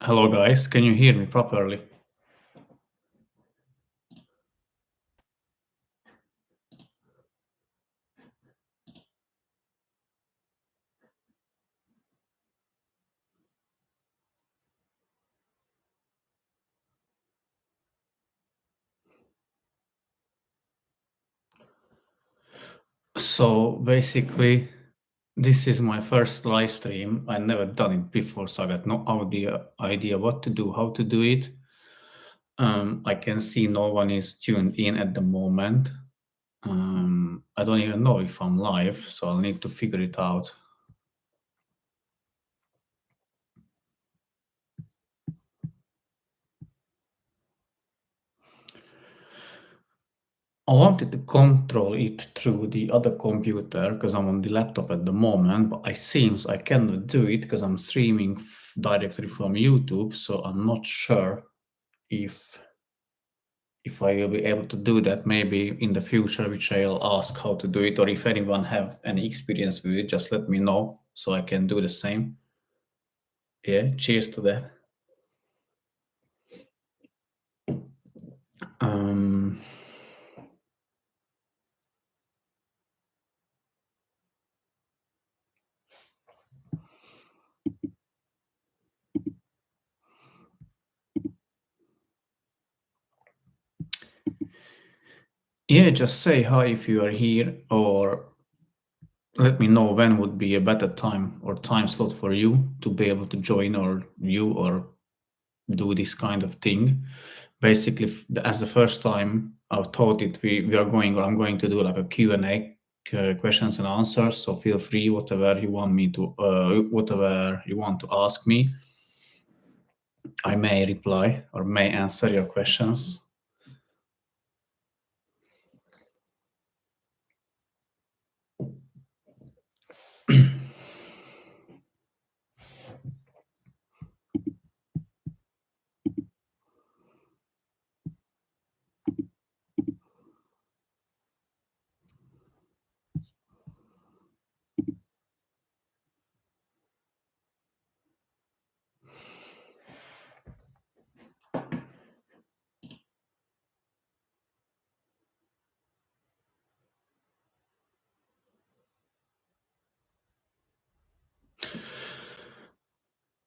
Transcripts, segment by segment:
Hello guys, can you hear me properly? So basically, this is my first live stream. I never done it before, so I got no idea what to do, how to do it. I can see no one is tuned in at the moment. I don't even know if I'm live, so I'll need to figure it out. I wanted to control it through the other computer because I'm on the laptop at the moment, but it seems I cannot do it because I'm streaming directly from YouTube, so I'm not sure if I will be able to do that maybe in the future, which I'll ask how to do it, or if anyone have any experience with it, just let me know so I can do the same. Yeah, cheers to that. Um, yeah, just say hi if you are here, or let me know when would be a better time or time slot for you to be able to join or do this kind of thing. Basically, as the first time I thought it, we are going, or I'm going to do like a Q&A, questions and answers. So feel free, whatever you want me to, whatever you want to ask me, I may reply or may answer your questions.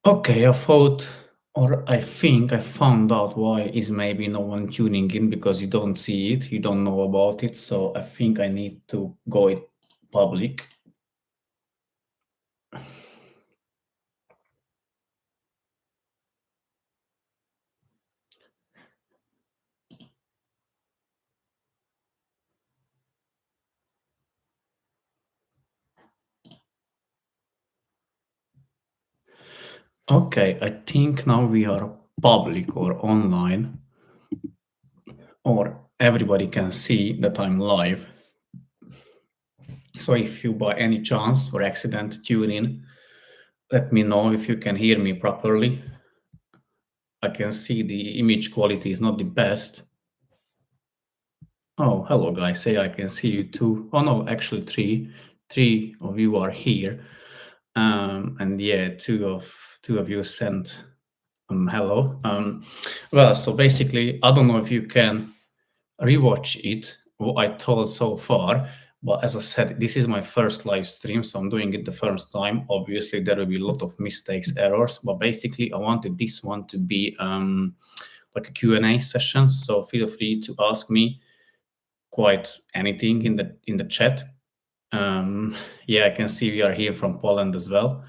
Okay, I thought, or I think I found out why is maybe no one tuning in, because you don't see it, you don't know about it. So I think I need to go it public. Okay, I think now we are public or online, or everybody can see that I'm live. So if you by any chance or accident tune in, let me know if you can hear me properly. I can see the image quality is not the best. Oh, hello guys. Say I can see you too. Oh no, actually three of you are here. And yeah, two of you sent hello. Well, so basically, I don't know if you can rewatch it, what I told so far. But as I said, this is my first live stream, so I'm doing it the first time. Obviously, there will be a lot of mistakes, errors, but basically, I wanted this one to be like a Q&A session. So feel free to ask me quite anything in the chat. Yeah, I can see we are here from Poland as well.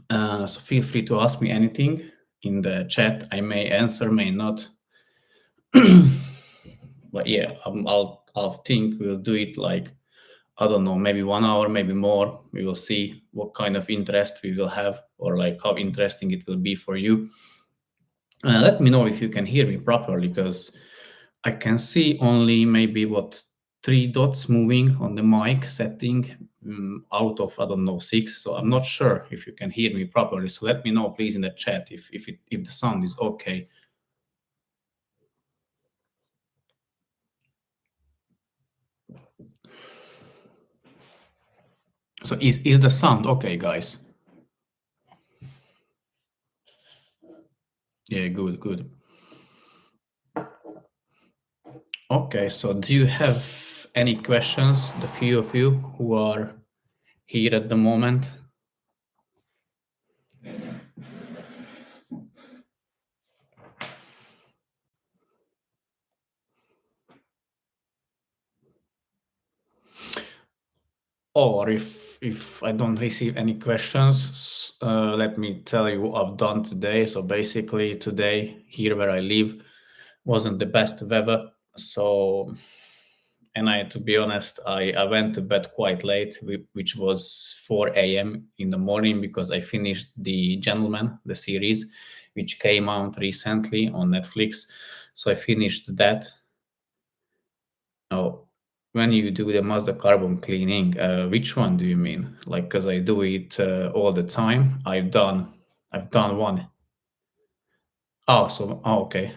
So feel free to ask me anything in the chat. I may answer, may not. But yeah, I'll think we'll do it like, I don't know, maybe 1 hour, maybe more. We will see what kind of interest we will have, or like how interesting it will be for you. Let me know if you can hear me properly, because I can see only maybe what 3 dots moving on the mic setting, out of, I don't know, 6. So I'm not sure if you can hear me properly. So let me know, please, in the chat if the sound is okay. So is the sound okay, guys? Okay, good, good. Okay, so do you have any questions, the few of you who are here at the moment? Or if I don't receive any questions, let me tell you what I've done today. So basically, today here where I live wasn't the best weather. So, and to be honest, I went to bed quite late, which was 4 a.m. in the morning because I finished The Gentleman, the series, which came out recently on Netflix. So I finished that. Oh, when you do the Mazda carbon cleaning, which one do you mean? Like, because I do it all the time. I've done one. Oh, so okay.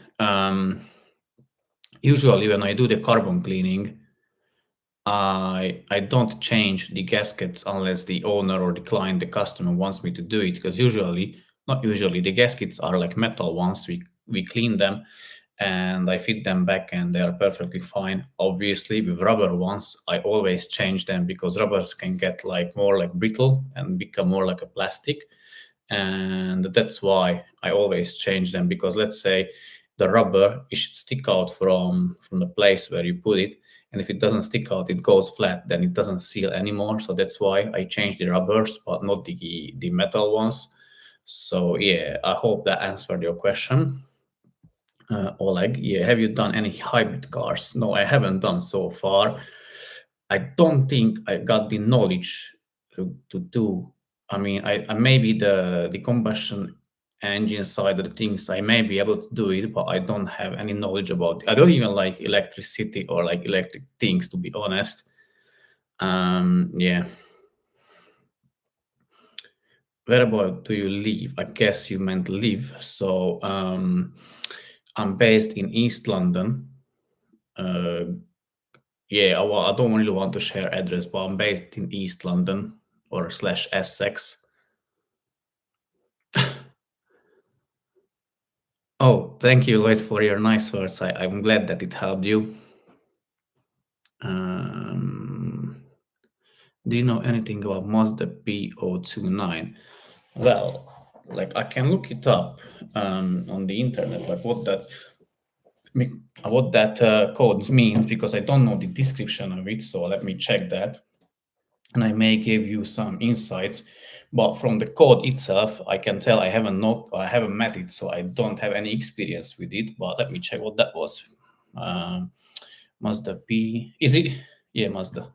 Usually when I do the carbon cleaning, I don't change the gaskets unless the owner or the client, the customer wants me to do it. Because usually, not usually, the gaskets are like metal ones. We clean them and I fit them back and they are perfectly fine. Obviously, with rubber ones, I always change them because rubbers can get like more like brittle and become more like a plastic. And that's why I always change them because let's say the rubber it should stick out from the place where you put it, and if it doesn't stick out it goes flat, then it doesn't seal anymore. So that's why I change the rubbers but not the metal ones. So yeah, I hope that answered your question. Oleg, yeah, have you done any hybrid cars? No, I haven't done so far. I don't think I got the knowledge to do. I mean, I maybe the combustion engine side of the things I may be able to do it, but I don't have any knowledge about it. I don't even like electricity or like electric things, to be honest. Yeah. Where about do you live? I guess you meant live. So I'm based in East London. Uh, yeah, I don't really want to share address, but I'm based in East London or slash Essex. Oh, thank you, Lloyd, for your nice words. I'm glad that it helped you. Um, do you know anything about Mazda P029? Well, like I can look it up on the internet, like what that code means, because I don't know the description of it. So let me check that, and I may give you some insights. But from the code itself, I can tell I haven't met it, so I don't have any experience with it. But let me check what that was. Um, Mazda P. Is it? Yeah, Mazda.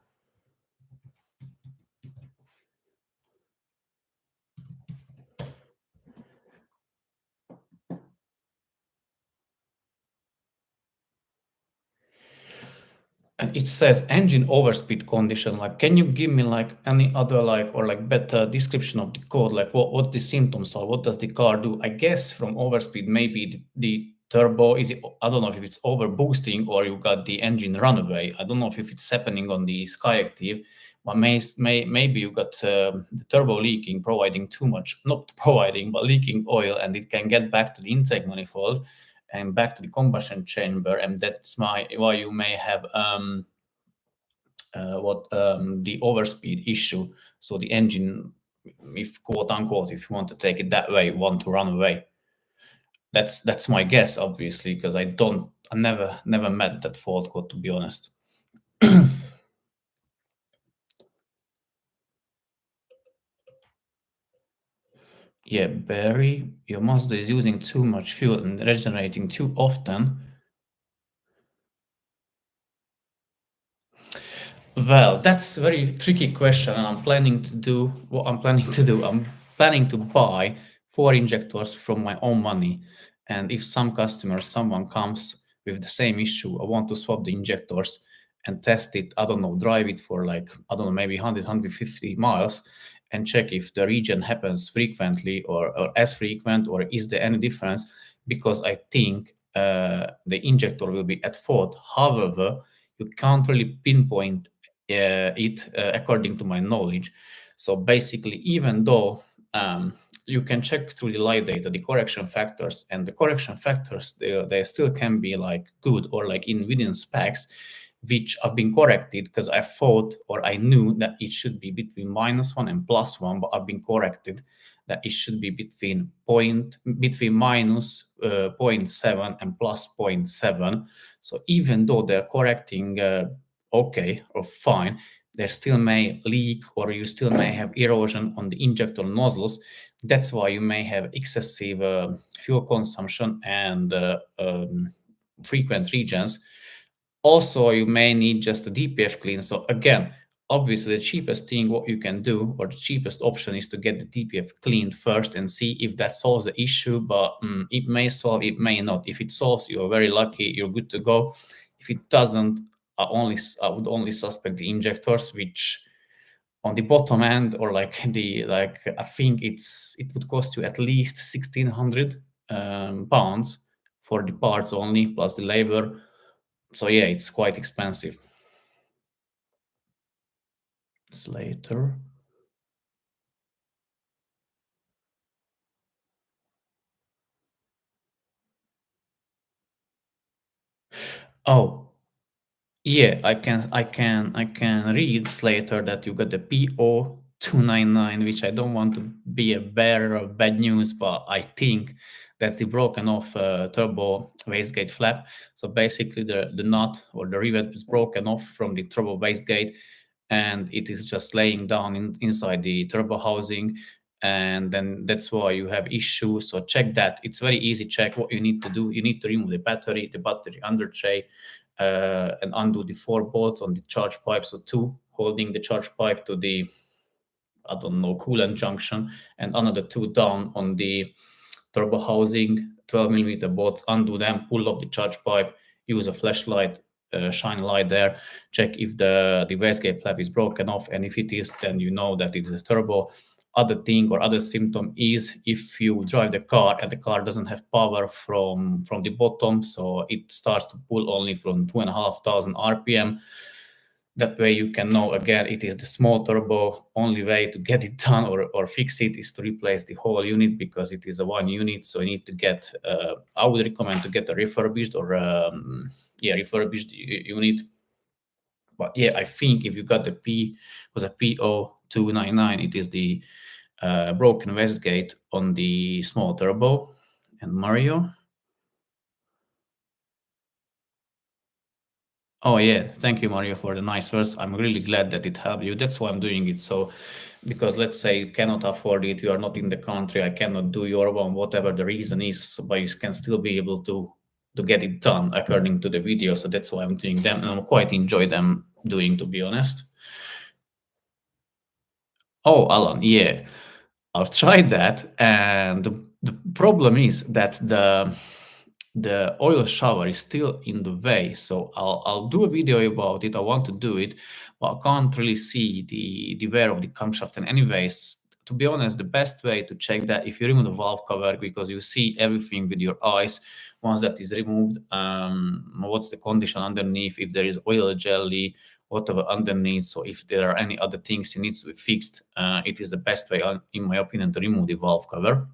And it says engine overspeed condition. Like, can you give me like any other like or like better description of the code? Like, what the symptoms are? What does the car do? I guess from overspeed, maybe the turbo is it? I don't know if it's over boosting or you got the engine runaway. I don't know if it's happening on the Skyactiv, but maybe you got the turbo leaking, providing too much, not providing, but leaking oil, and it can get back to the intake manifold and back to the combustion chamber, and that's why you may have the overspeed issue. So the engine, if quote unquote, if you want to take it that way, want to run away. That's my guess, obviously, because I never met that fault code, to be honest. Yeah, Barry, your Mazda is using too much fuel and regenerating too often. Well, that's a very tricky question, and I'm planning to do what I'm planning to do. I'm planning to buy 4 injectors from my own money, and if someone comes with the same issue, I want to swap the injectors and test it. I don't know, drive it for like I don't know, maybe 100, 150 miles, and check if the regen happens frequently or as frequent, or is there any difference? Because I think the injector will be at fault. However, you can't really pinpoint it according to my knowledge. So basically, even though you can check through the live data the correction factors, and the correction factors, they still can be like good or like in within specs, which have been corrected because I thought or I knew that it should be between -1 and +1, but I've been corrected that it should be between minus zero point 0.7 and plus zero point 0.7. So even though they're correcting okay or fine, there still may leak or you still may have erosion on the injector nozzles. That's why you may have excessive fuel consumption and frequent regions. Also, you may need just a DPF clean. So again, obviously the cheapest thing what you can do, or the cheapest option, is to get the DPF cleaned first and see if that solves the issue. But it may solve, it may not. If it solves, you're very lucky, you're good to go. If it doesn't, I would only suspect the injectors, which on the bottom end, or like I think it would cost you at least 1,600 pounds for the parts only plus the labor. So yeah, it's quite expensive. Slater. Oh, yeah, I can read Slater that you got the PO 299, which I don't want to be a bearer of bad news, but I think that's the broken off turbo wastegate flap. So basically the nut or the rivet is broken off from the turbo wastegate, and it is just laying down inside the turbo housing, and then that's why you have issues. So check that. It's very easy check. What you need to do, you need to remove the battery under tray, and undo the 4 bolts on the charge pipe. So 2 holding the charge pipe to the, I don't know, coolant junction, and another 2 down on the turbo housing, 12 millimeter bolts, undo them, pull off the charge pipe, use a flashlight, shine a light there, check if the wastegate flap is broken off, and if it is, then you know that it is a turbo. Other thing or other symptom is if you drive the car and the car doesn't have power from the bottom, so it starts to pull only from 2,500 RPM. That way you can know, again, it is the small turbo. Only way to get it done or fix it is to replace the whole unit, because it is a one unit. So you need to get, I would recommend to get a refurbished or refurbished unit. But yeah, I think if you got the was a PO299, it is the broken wastegate on the small turbo. And Mario? Oh yeah, thank you, Mario, for the nice words. I'm really glad that it helped you. That's why I'm doing it. So, because let's say you cannot afford it, you are not in the country, I cannot do your one, whatever the reason is, but you can still be able to get it done according to the video. So that's why I'm doing them, and I quite enjoy them doing, to be honest. Oh, Alan, yeah, I've tried that, and the problem is that the oil shower is still in the way. So I'll do a video about it. I want to do it, but I can't really see the wear of the camshaft. And anyways, to be honest, the best way to check that, if you remove the valve cover, because you see everything with your eyes. Once that is removed, what's the condition underneath, if there is oil jelly, whatever underneath. So if there are any other things you need to be fixed, it is the best way, in my opinion, to remove the valve cover.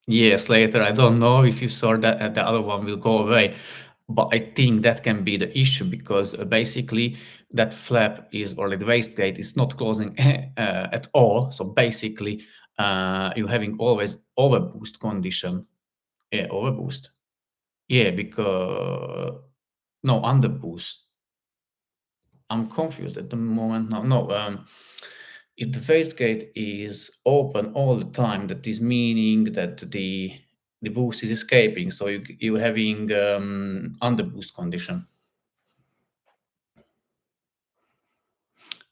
Years later, I don't know if you saw that the other one will go away, but I think that can be the issue, because basically that flap is, or the wastegate is not closing at all. So basically, you're having always overboost condition. Yeah, overboost. Yeah, because no, underboost. I'm confused at the moment. No. If the wastegate is open all the time, that is meaning that the boost is escaping. So you're having underboost condition.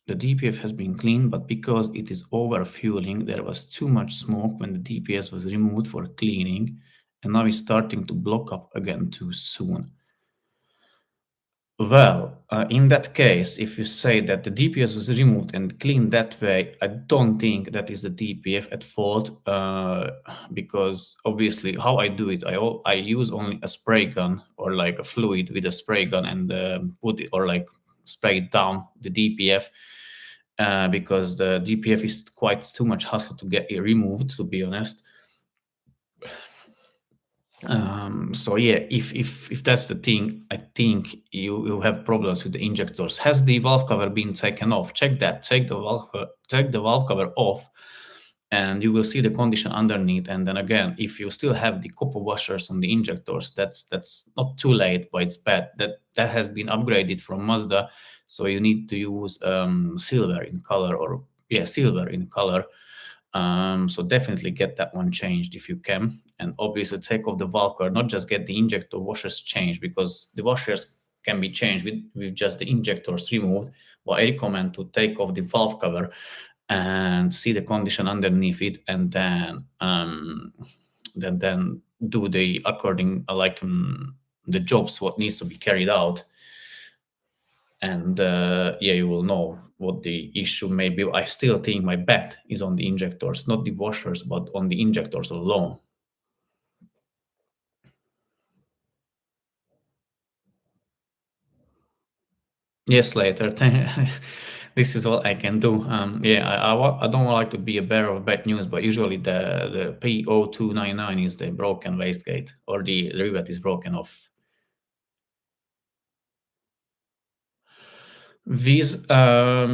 The DPF has been cleaned, but because it is over fueling, there was too much smoke when the DPF was removed for cleaning, and now it's starting to block up again too soon. Well, in that case, if you say that the DPF was removed and cleaned that way, I don't think that is the DPF at fault, because obviously how I do it, I use only a spray gun or like a fluid with a spray gun, and put it, or like spray it down the DPF, because the DPF is quite too much hassle to get it removed, to be honest. So yeah, if that's the thing, I think you have problems with the injectors. Has the valve cover been taken off? Check that. Take the valve cover off, and you will see the condition underneath. And then again, if you still have the copper washers on the injectors, that's not too late, but it's bad. That has been upgraded from Mazda, so you need to use silver in color, or yeah, silver in color. So definitely get that one changed if you can, and obviously take off the valve cover. Not just get the injector washers changed, because the washers can be changed with just the injectors removed. But I recommend to take off the valve cover and see the condition underneath it, and then do the according the jobs what needs to be carried out. And yeah, you will know what the issue may be. I still think my bet is on the injectors, not the washers, but on the injectors alone. Yes, later. This is what I can do. Yeah, I don't like to be a bearer of bad news, but usually the P0299 is the broken wastegate, or the rivet is broken off. These, I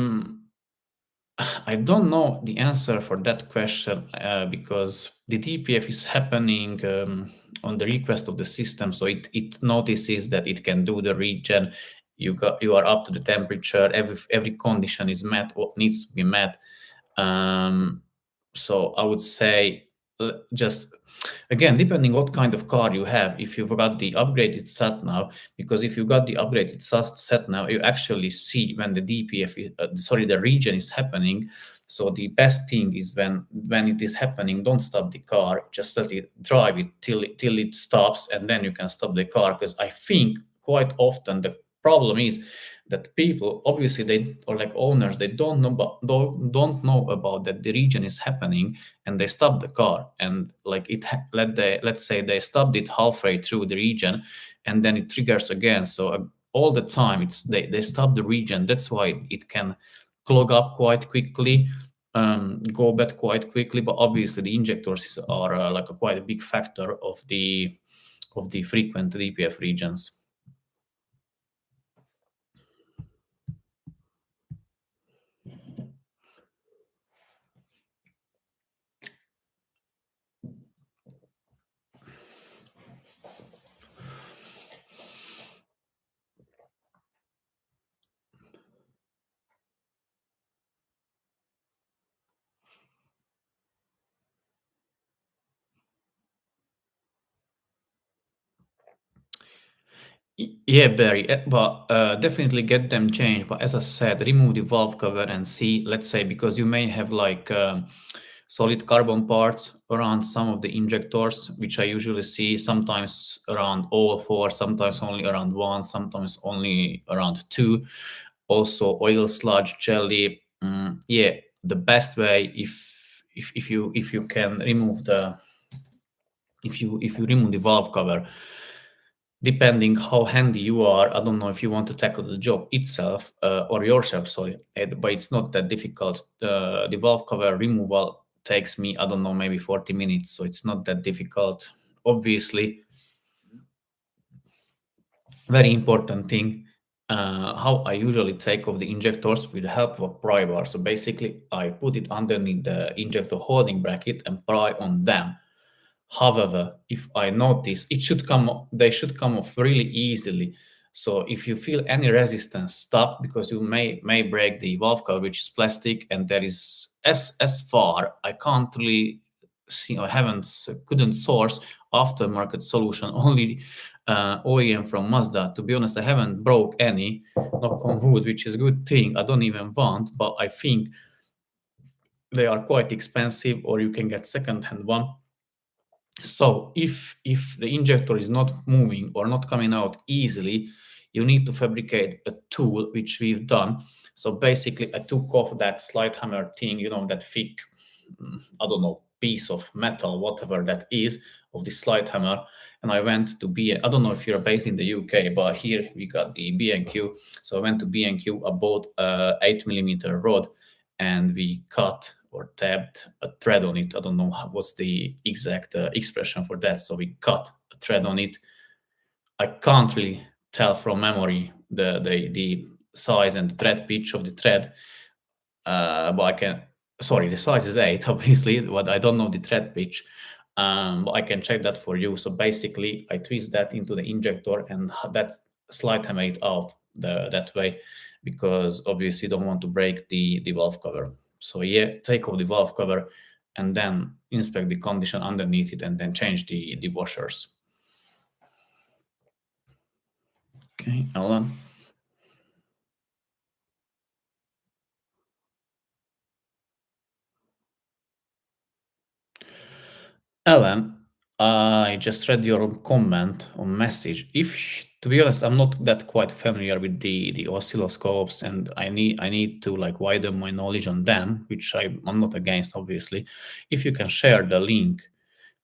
don't know the answer for that question, because the DPF is happening on the request of the system, so it notices that it can do the regen. You are up to the temperature. Every condition is met what needs to be met. So I would say, just again, depending what kind of car you have, if you've got the upgraded sat nav, because if you got the upgraded sat nav, you actually see when the DPF the regen is happening. So the best thing is when it is happening, don't stop the car, just let it drive it till it stops, and then you can stop the car. Because I think quite often the problem is that people, obviously, they, or like owners, they don't know about that the regen is happening, and they stop the car, and like let's say they stopped it halfway through the regen, and then it triggers again. So all the time they stop the regen. That's why it can clog up quite quickly, go bad quite quickly. But obviously the injectors are like quite a big factor of the frequent DPF regens. Yeah, Barry, but definitely get them changed. But as I said, remove the valve cover and see, let's say, because you may have like solid carbon parts around some of the injectors, which I usually see sometimes around all four, sometimes only around one, sometimes only around two. Also, oil sludge, jelly. Yeah, the best way, if you can remove the if you remove the valve cover, depending how handy you are, I don't know if you want to tackle the job itself or yourself, sorry, but it's not that difficult. The valve cover removal takes me, I don't know, maybe 40 minutes, so it's not that difficult. Obviously, very important thing, how I usually take off the injectors with the help of a pry bar. So basically, I put it underneath the injector holding bracket and pry on them. However, if I notice, they should come off really easily. So if you feel any resistance, stop, because you may break the valve cover, which is plastic, and there is as far I can't really see, I couldn't source aftermarket solution, only OEM from Mazda. To be honest, I haven't broke any, knock on wood, which is a good thing. I don't even want, but I think they are quite expensive, or you can get second-hand one. So if the injector is not moving or not coming out easily, you need to fabricate a tool, which we've done. So basically, I took off that slide hammer thing, that thick, I don't know, piece of metal, whatever that is, of the slide hammer, and I went to B. I don't know if you're based in the UK, but here we got the B&Q. So I went to B&Q. I bought a 8 millimeter rod, and we cut or tapped a thread on it. I don't know what's the exact expression for that. So we cut a thread on it. I can't really tell from memory the size and the thread pitch of the thread, but I can. Sorry, the size is 8, obviously, but I don't know the thread pitch. But I can check that for you. So basically, I twist that into the injector, and that slide hammer it out that way, because obviously don't want to break the valve cover. So yeah, take off the valve cover and then inspect the condition underneath it, and then change the washers. Okay, Alan. Alan, I just read your comment on message. If, to be honest, I'm not that quite familiar with the oscilloscopes, and I need to like widen my knowledge on them, which I'm not against, obviously. If you can share the link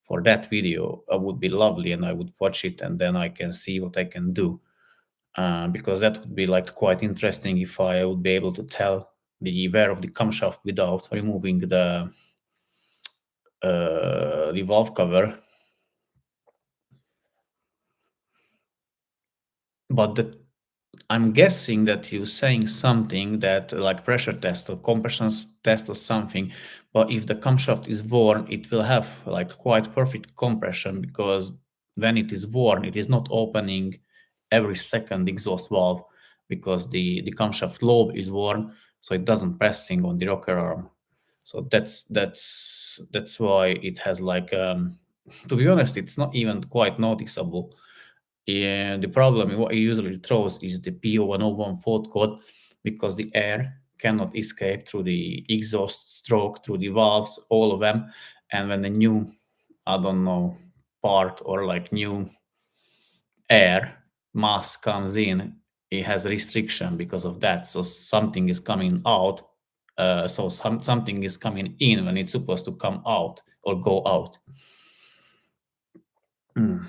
for that video, would be lovely, and I would watch it, and then I can see what I can do. Because that would be like quite interesting if I would be able to tell the wear of the camshaft without removing the valve cover. But I'm guessing that you're saying something that like pressure test or compression test or something. But if the camshaft is worn, it will have like quite perfect compression, because when it is worn, it is not opening every second exhaust valve, because the camshaft lobe is worn, so it doesn't pressing on the rocker arm. So that's why it has like to be honest, it's not even quite noticeable. And the problem, what it usually throws, is the P0101 fault code, because the air cannot escape through the exhaust stroke, through the valves, all of them. And when the new, I don't know, part or like new air mass comes in, it has restriction because of that. So something is coming out. Something is coming in when it's supposed to come out or go out. Mm.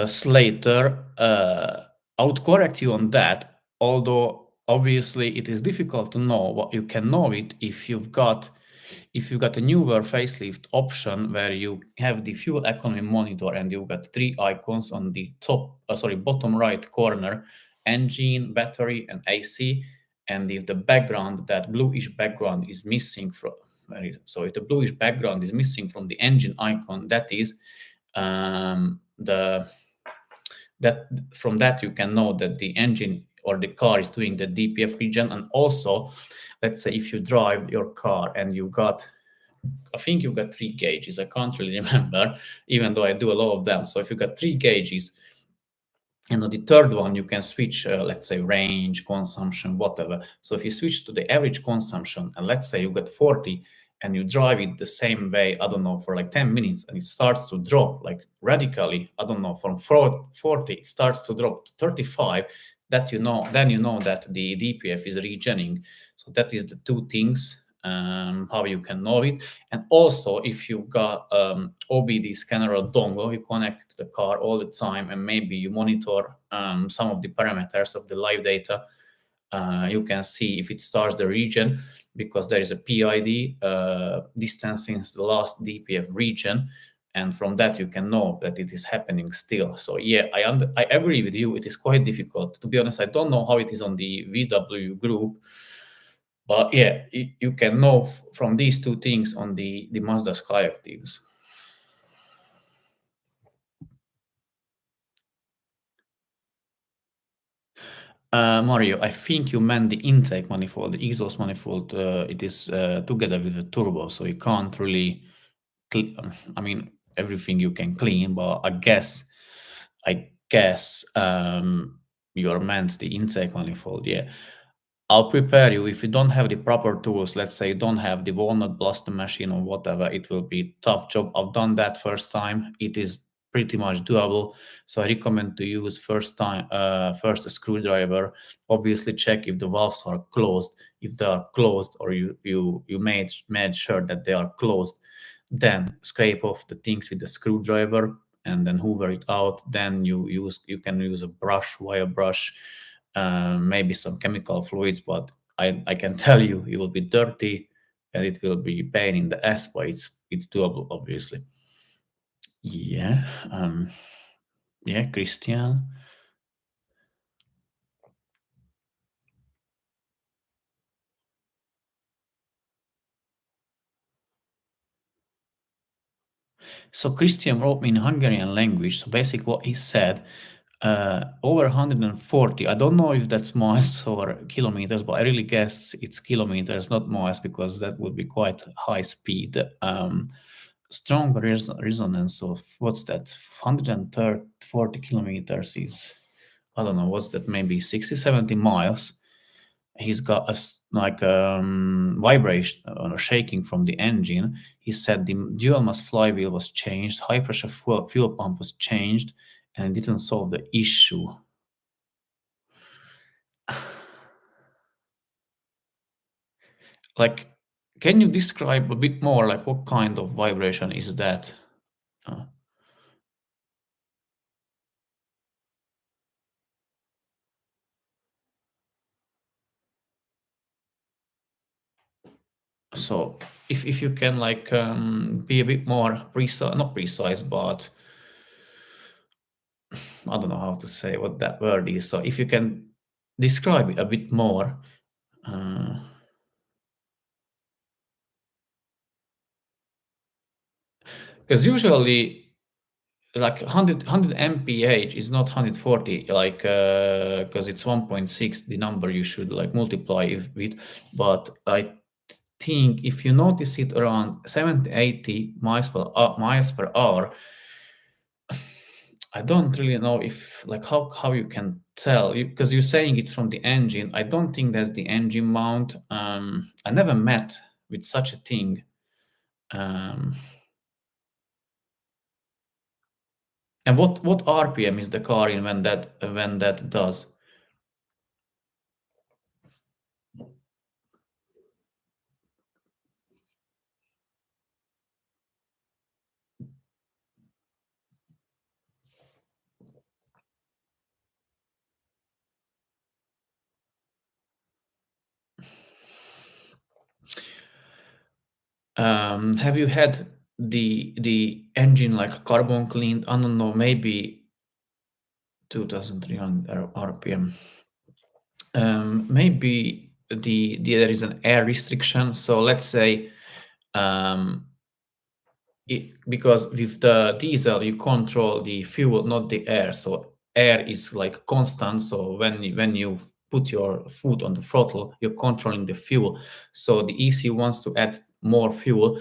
Slater, I would correct you on that, although obviously it is difficult to know. What you can know it if you've got a newer facelift option where you have the fuel economy monitor, and you've got three icons on the bottom right corner: engine, battery, and AC. And if the background, that bluish background, is missing from, if the bluish background is missing from the engine icon, that is the that from that you can know that the engine or the car is doing the DPF region. And also, let's say if you drive your car and I think you got 3 gauges. I can't really remember, even though I do a lot of them. So if you got 3 gauges, and on the third one you can switch, let's say range, consumption, whatever. So if you switch to the average consumption, and let's say you got 40, and you drive it the same way, I don't know, for like 10 minutes, and it starts to drop like radically, I don't know, from 40 it starts to drop to 35, then you know that the DPF is regenerating. So that is the two things, how you can know it. And also, if you've got OBD scanner or dongle, you connect it to the car all the time, and maybe you monitor some of the parameters of the live data, you can see if it starts the region, because there is a PID distancing the last DPF region, and from that you can know that it is happening still. So yeah, I agree with you. It is quite difficult. To be honest, I don't know how it is on the VW group, but yeah, you can know from these two things on the Mazda Skyactivs. Mario, I think you meant the intake manifold, the exhaust manifold. It is together with the turbo, so you can't really. I mean, everything you can clean, but I guess you're meant the intake manifold. Yeah, I'll prepare you. If you don't have the proper tools, let's say you don't have the walnut blaster machine or whatever, it will be tough job. I've done that first time. It is pretty much doable. So I recommend to use first a screwdriver. Obviously, check if the valves are closed. If they are closed, or you made sure that they are closed, then scrape off the things with the screwdriver and then hoover it out. Then you can use a brush, wire brush, maybe some chemical fluids, but I can tell you it will be dirty and it will be pain in the ass, but it's doable, obviously. Yeah. Yeah, Christian. So Christian wrote me in Hungarian language. So basically, what he said, over 140. I don't know if that's miles or kilometers, but I really guess it's kilometers, not miles, because that would be quite high speed. Strong resonance of what's that? 140 kilometers is, I don't know, what's that? Maybe 60, 70 miles. He's got like vibration or shaking from the engine. He said the dual mass flywheel was changed, high pressure fuel pump was changed, and it didn't solve the issue. Like, can you describe a bit more, like what kind of vibration is that? Uh, so if you can like be a bit more precise, not precise, but I don't know how to say what that word is. So if you can describe it a bit more, because usually like 100 mph is not 140, like because it's 1.6 the number you should like multiply with, but I think if you notice it around 70 80 miles per hour, I don't really know if like how you can tell, because you're saying it's from the engine. I don't think that's the engine mount. I never met with such a thing. um, and what RPM is the car in when that does? Have you had the engine like carbon cleaned? I don't know, maybe 2,300 RPM. Maybe there is an air restriction. So let's say um, because with the diesel you control the fuel, not the air. So air is like constant. So when you put your foot on the throttle, you're controlling the fuel. So the EC wants to add more fuel,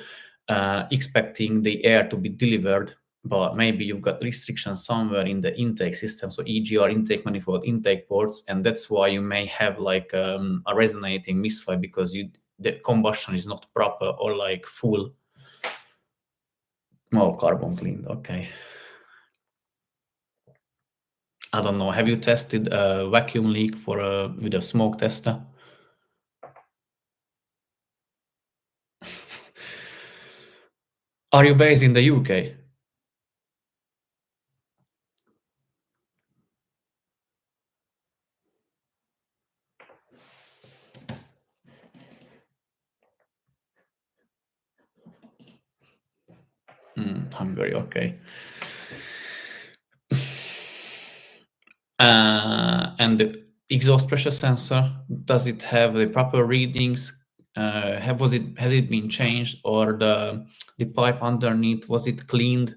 expecting the air to be delivered, but maybe you've got restrictions somewhere in the intake system, so EGR, intake manifold, intake ports, and that's why you may have like a resonating misfire because the combustion is not proper or like full. Oh, carbon cleaned. Okay. I don't know. Have you tested a vacuum leak with a smoke tester? Are you based in the UK? Hungary. Okay. And the exhaust pressure sensor, does it have the proper readings? Has it been changed, or the pipe underneath, was it cleaned?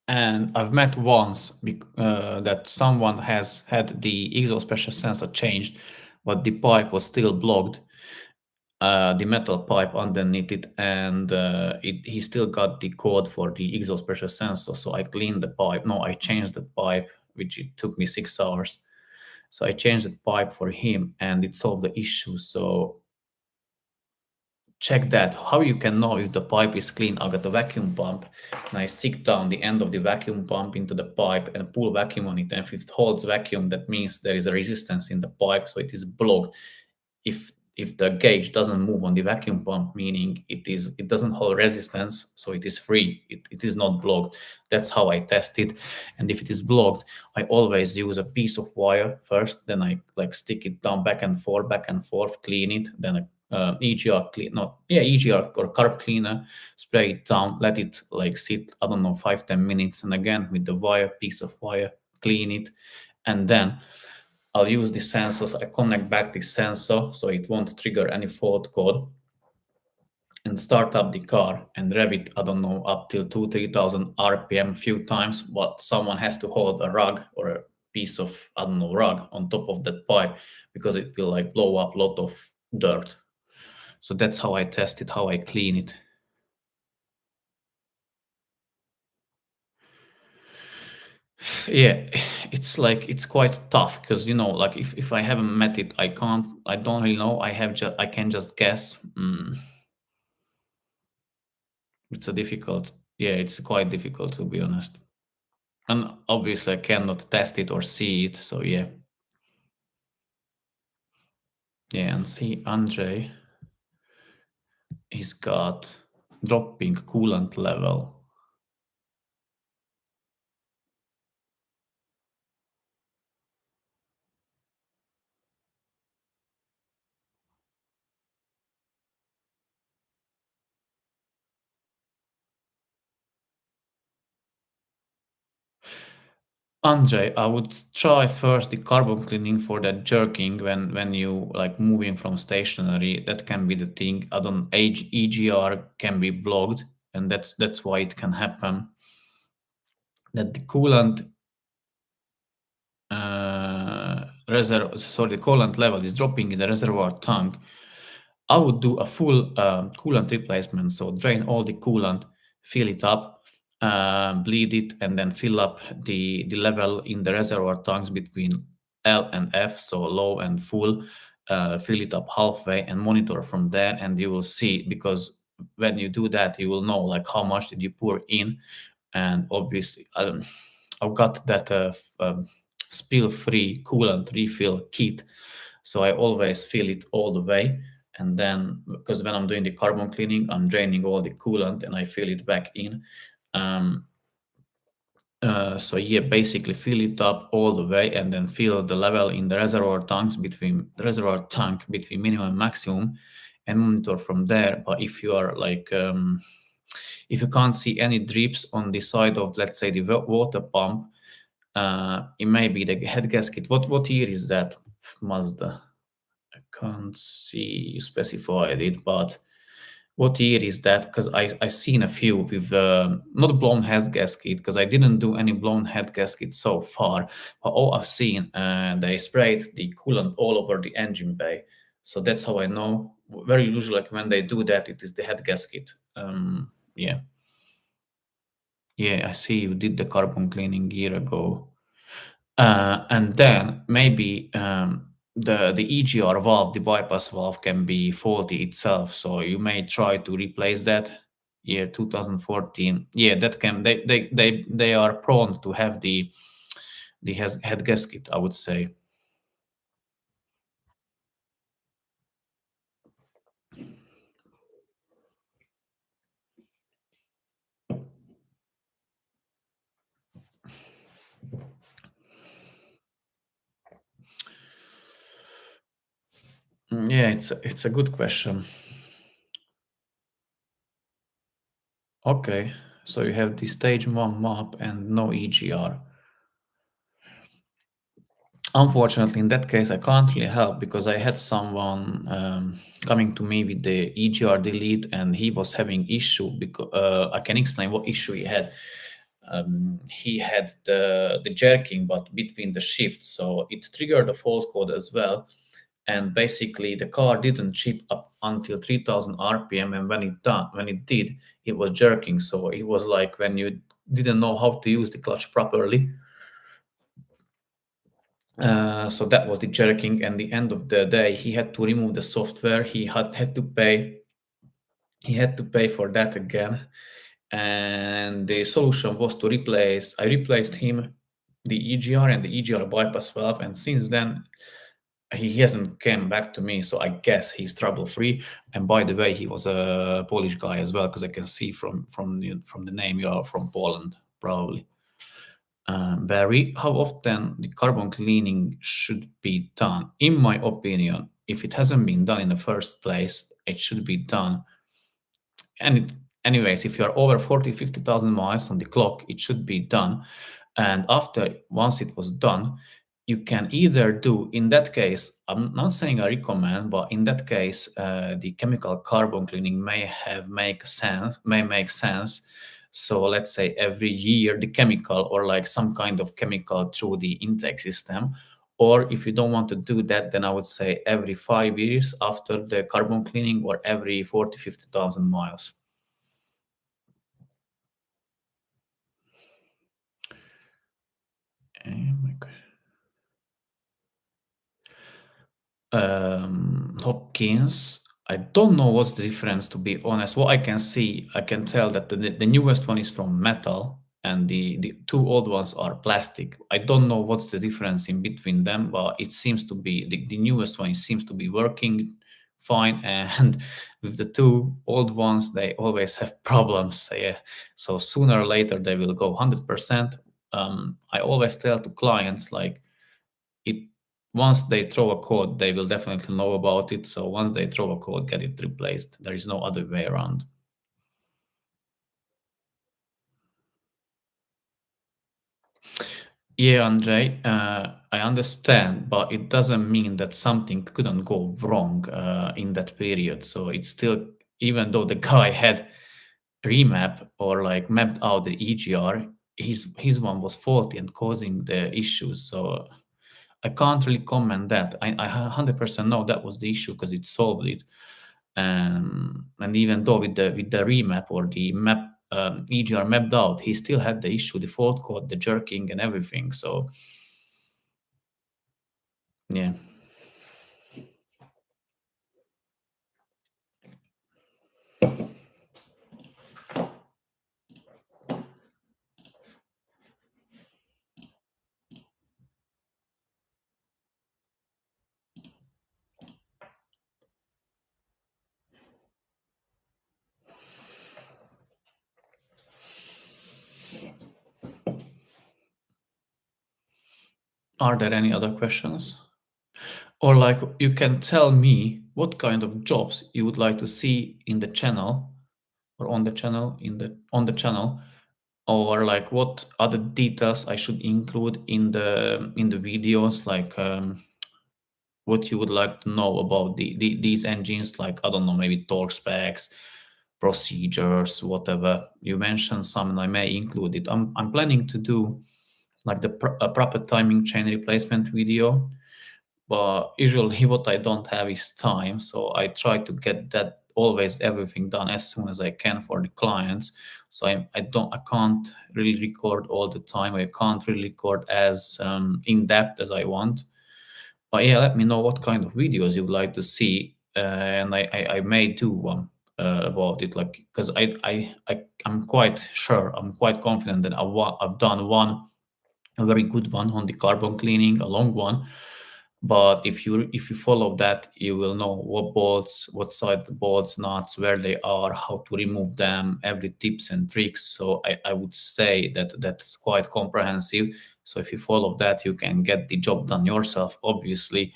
And I've met once that someone has had the exhaust pressure sensor changed, but the pipe was still blocked. the metal pipe underneath it, and he still got the code for the exhaust pressure sensor. So I cleaned the pipe. No, I changed the pipe, which it took me 6 hours. So I changed the pipe for him, and it solved the issue. So check that. How you can know if the pipe is clean? I got a vacuum pump, and I stick down the end of the vacuum pump into the pipe and pull vacuum on it. And if it holds vacuum, that means there is a resistance in the pipe, so it is blocked. If the gauge doesn't move on the vacuum pump, meaning it doesn't hold resistance, so it is free. It is not blocked. That's how I test it. And if it is blocked, I always use a piece of wire first, then I like stick it down back and forth, clean it, then a EGR clean, not yeah, EGR or carb cleaner, spray it down, let it like sit, I don't know, 5-10 minutes, and again with the wire, piece of wire, clean it, and then I'll use the sensors. I connect back the sensor so it won't trigger any fault code, and start up the car and rev it, I don't know, up till 2-3,000 RPM few times, but someone has to hold a rug or a piece of, I don't know, rug on top of that pipe, because it will like blow up a lot of dirt. So that's how I test it, how I clean it. Yeah, it's quite tough, because like if I haven't met it, I don't really know. I can just guess. It's a difficult, yeah, it's quite difficult, to be honest. And obviously I cannot test it or see it, so yeah. Yeah, and see, Andre, he's got dropping coolant level. Andre, I would try first the carbon cleaning for that jerking when you like moving from stationary. That can be the thing. I don't age EGR can be blocked, and that's why it can happen. That the coolant the coolant level is dropping in the reservoir tank. I would do a full coolant replacement. So drain all the coolant, fill it up, bleed it, and then fill up the level in the reservoir tanks between L and F, so low and full. Fill it up halfway and monitor from there, and you will see, because when you do that, you will know like how much did you pour in, and obviously I've got that spill-free coolant refill kit, so I always fill it all the way, and then because when I'm doing the carbon cleaning, I'm draining all the coolant and I fill it back in. Um, so yeah, basically fill it up all the way and then fill the level in the reservoir tanks between the reservoir tank between minimum and maximum, and monitor from there. But if you are like if you can't see any drips on the side of, let's say, the water pump, it may be the head gasket. What year is that, Mazda? I can't see you specified it, but what year is that? Because I've seen a few with not blown head gasket, because I didn't do any blown head gasket so far. But all I've seen, they sprayed the coolant all over the engine bay. So that's how I know. Very usually, like when they do that, it is the head gasket. Yeah, yeah. I see you did the carbon cleaning year ago. And then maybe the EGR valve, the bypass valve, can be faulty itself. So you may try to replace that. Year 2014. Yeah, that can they are prone to have the head gasket, I would say. Yeah, it's a good question. Okay, so you have the stage 1 map and no EGR. Unfortunately, in that case, I can't really help, because I had someone coming to me with the EGR delete, and he was having issue. Because I can explain what issue he had. He had the jerking, but between the shifts, so it triggered a fault code as well. and basically the car didn't chip up until 3000 rpm, and when it did, it was jerking. So it was like when you didn't know how to use the clutch properly. So that was the jerking, and the end of the day he had to remove the software. He had to pay for that again, and the solution was to replace. I replaced him the EGR and the EGR bypass valve, and since then he hasn't came back to me. So I guess he's trouble free. And by the way, he was a Polish guy as well, because I can see from the name you are from Poland, probably. Barry, how often the carbon cleaning should be done? In my opinion, if it hasn't been done in the first place, it should be done. And anyways, if you are over 40, 50,000 miles on the clock, it should be done. And once it was done, you can either do, in that case, I'm not saying I recommend, but in that case, the chemical carbon cleaning may make sense. So let's say every year the chemical, or like some kind of chemical through the intake system. Or if you don't want to do that, then I would say every 5 years after the carbon cleaning, or every 40, 50,000 miles. Hopkins, I don't know what's the difference, to be honest. What I can see, I can tell that the newest one is from metal, and the two old ones are plastic. I don't know what's the difference in between them, but it seems to be the newest one seems to be working fine, and with the two old ones, they always have problems. Yeah. So sooner or later they will go 100%. I always tell to clients, like, it once they throw a code, they will definitely know about it. So once they throw a code, get it replaced. There is no other way around. Yeah, Andre, I understand, but it doesn't mean that something couldn't go wrong in that period. So it's still, even though the guy had remap, or like mapped out the EGR, his one was faulty and causing the issues. So I can't really comment that. I 100% know that was the issue, because it solved it. And even though with the remap, or the map EGR mapped out, he still had the issue, the fault code, the jerking, and everything. So yeah. Are there any other questions? Or like, you can tell me what kind of jobs you would like to see in the channel, or on the channel, on the channel, or like what other details I should include in the videos, like what you would like to know about these engines, like, I don't know, maybe torque specs, procedures, whatever. You mentioned some, and I may include it. I'm planning to do like a proper timing chain replacement video, but usually what I don't have is time. So I try to get that, always everything done as soon as I can for the clients. So I can't really record all the time. I can't really record as in depth as I want. But yeah, let me know what kind of videos you would like to see, and I may do one about it. Like, because I'm quite sure, I'm quite confident that I've done one, a very good one on the carbon cleaning, a long one. But if you follow that, you will know what bolts, what side the bolts, nuts, where they are, how to remove them, every tips and tricks. So I would say that that's quite comprehensive. So if you follow that, you can get the job done yourself. Obviously,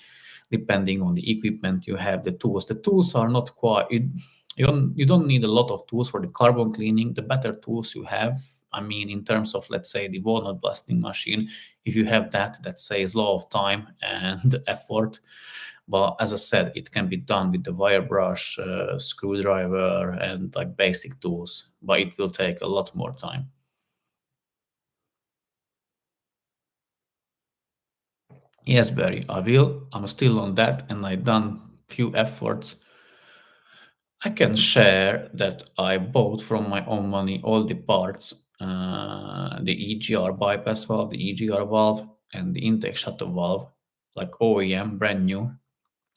depending on the equipment you have, the tools. The tools are not quite. You don't need a lot of tools for the carbon cleaning. The better tools you have, I mean, in terms of, let's say, the walnut blasting machine, if you have that saves a lot of time and effort. But as I said, it can be done with the wire brush, screwdriver, and like basic tools, but it will take a lot more time. Yes, Barry, I will. I'm still on that, and I've done few efforts. I can share that I bought from my own money all the parts, the EGR bypass valve, the EGR valve, and the intake shutter valve, like OEM, brand new.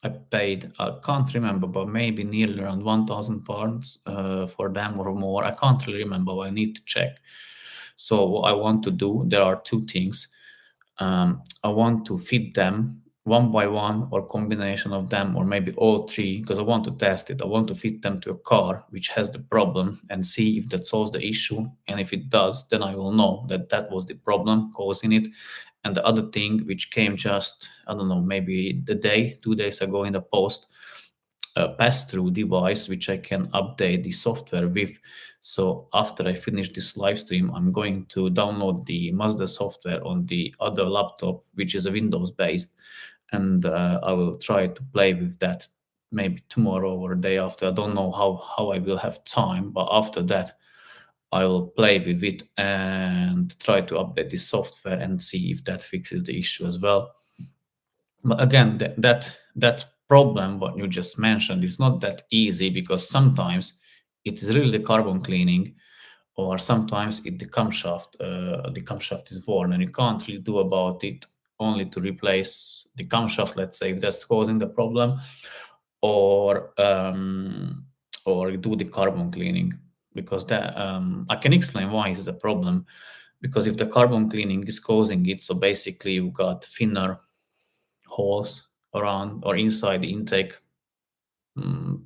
I paid, I can't remember, but maybe nearly around £1,000 for them or more. I can't really remember, I need to check. So what I want to do, there are two things. I want to fit them one by one or combination of them or maybe all three because I want to test it. I want to fit them to a car which has the problem and see if that solves the issue. And if it does, then I will know that that was the problem causing it. And the other thing which came just, I don't know, maybe the day, 2 days ago in the post, a pass-through device which I can update the software with. So after I finish this live stream, I'm going to download the Mazda software on the other laptop, which is a Windows based, and I will try to play with that maybe tomorrow or day after. I don't know how I will have time, but after that, I will play with it and try to update the software and see if that fixes the issue as well. But again, that problem what you just mentioned is not that easy because sometimes it is really the carbon cleaning, or sometimes the camshaft is worn, and you can't really do about it. Only to replace the camshaft, let's say, if that's causing the problem, or do the carbon cleaning because that I can explain why is the problem. Because if the carbon cleaning is causing it, so basically you've got thinner holes around or inside the intake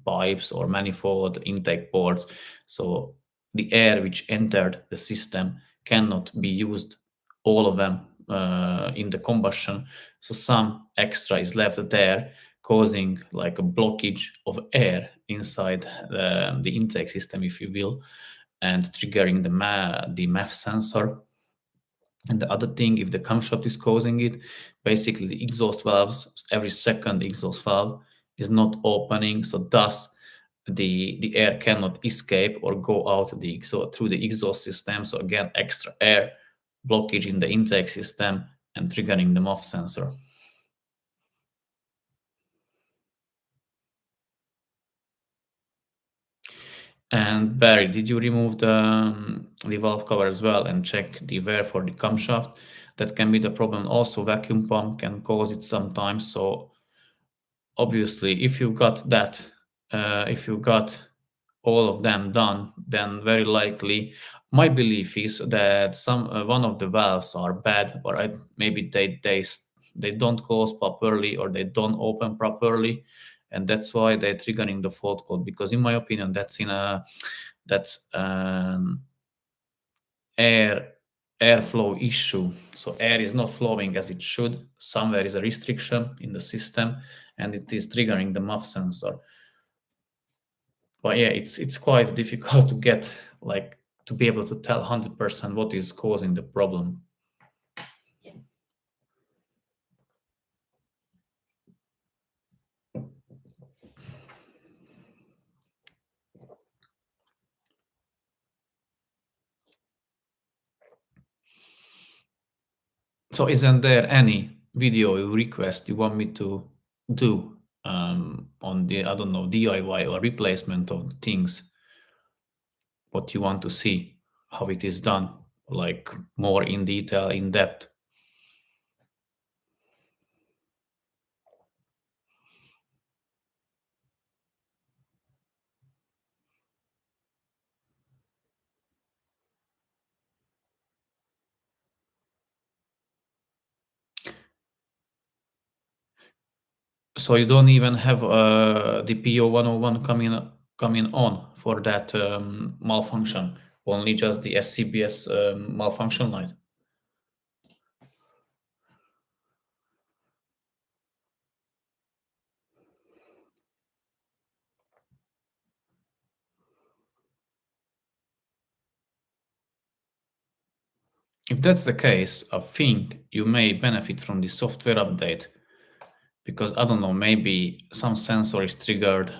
pipes or manifold intake ports. So the air which entered the system cannot be used, all of them, in the combustion. So some extra is left there, causing like a blockage of air inside the intake system, if you will, and triggering the MEF sensor. And the other thing, if the camshaft is causing it, basically the exhaust valves, every second exhaust valve is not opening, so thus the air cannot escape or go out through the exhaust system. So again, extra air blockage in the intake system and triggering the MOF sensor. And Barry, did you remove the valve cover as well and check the wear for the camshaft? That can be the problem. Also, vacuum pump can cause it sometimes. So obviously, if you've got that, if you've got all of them done, then very likely, my belief is that some one of the valves are bad, or maybe they don't close properly or they don't open properly, and that's why they're triggering the fault code. Because in my opinion, that's air airflow issue. So air is not flowing as it should. Somewhere is a restriction in the system, and it is triggering the MUF sensor. But yeah, it's quite difficult to get like to be able to tell 100% what is causing the problem. So isn't there any video request you want me to do on the, I don't know, DIY or replacement of things, what you want to see, how it is done, like more in detail, in depth? So you don't even have the P0101 coming on for that malfunction, only just the SCBS malfunction light. If that's the case, I think you may benefit from the software update, because I don't know, maybe some sensor is triggered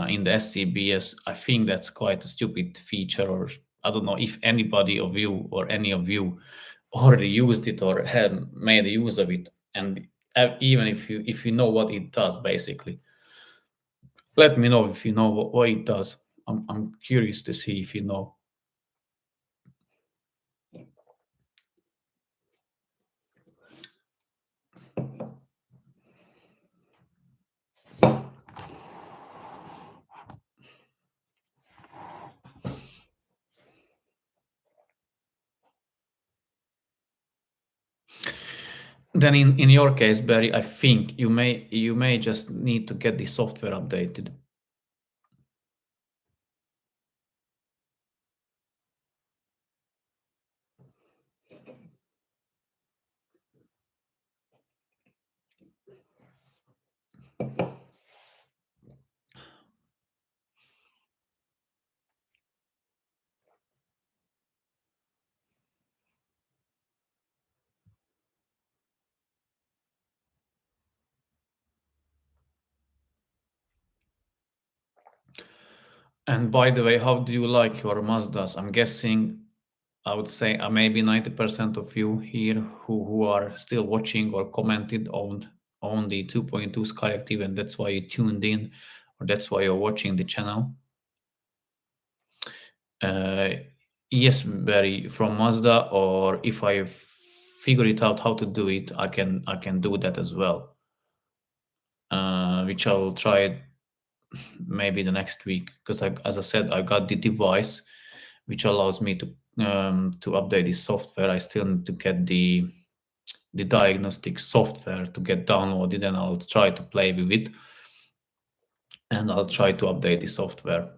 in the SCBS. I think that's quite a stupid feature, or I don't know if anybody of you or any of you already used it or had made use of it, and even if you know what it does. Basically, let me know if you know what it does. I'm curious to see if you know. Then in your case, Barry, I think you may just need to get the software updated. And by the way, how do you like your Mazdas? I'm guessing I would say maybe 90% of you here who are still watching or commented on the 2.2 Skyactiv, and that's why you tuned in, or that's why you're watching the channel. Uh, yes, Barry, from Mazda, or if I figure it out how to do it, I can do that as well. Which I will try maybe the next week, because as I said, I got the device which allows me to update the software. I still need to get the diagnostic software to get downloaded, and I'll try to play with it, and I'll try to update the software.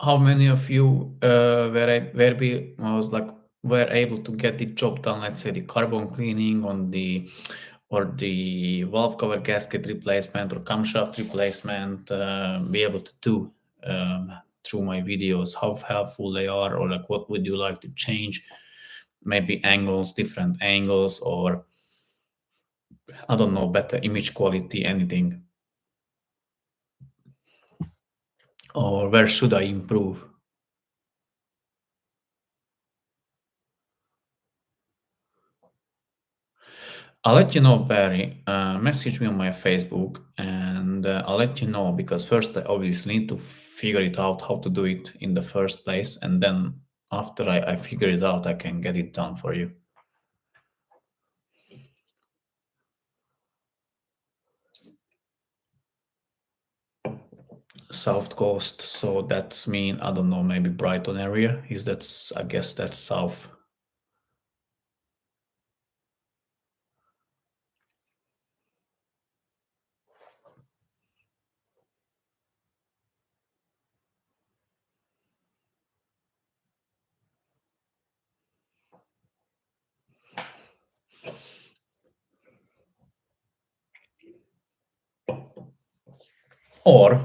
How many of you were able to get the job done? Let's say the carbon cleaning on the or the valve cover gasket replacement or camshaft replacement, be able to do through my videos. How helpful they are, or like what would you like to change? Maybe angles, different angles, or I don't know, better image quality, anything, or where should I improve? I'll let you know, Barry. Message me on my Facebook, and I'll let you know, because first I obviously need to figure it out how to do it in the first place, and then after I figure it out, I can get it done for you. South Coast, so that's mean, I don't know, maybe Brighton area. I guess that's south. Or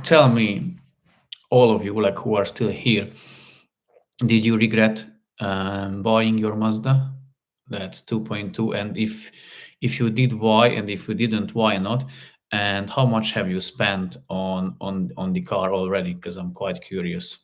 tell me, all of you like who are still here, did you regret buying your Mazda? That's 2.2, and if you did, why? And if you didn't, why not? And how much have you spent on the car already? Because I'm quite curious.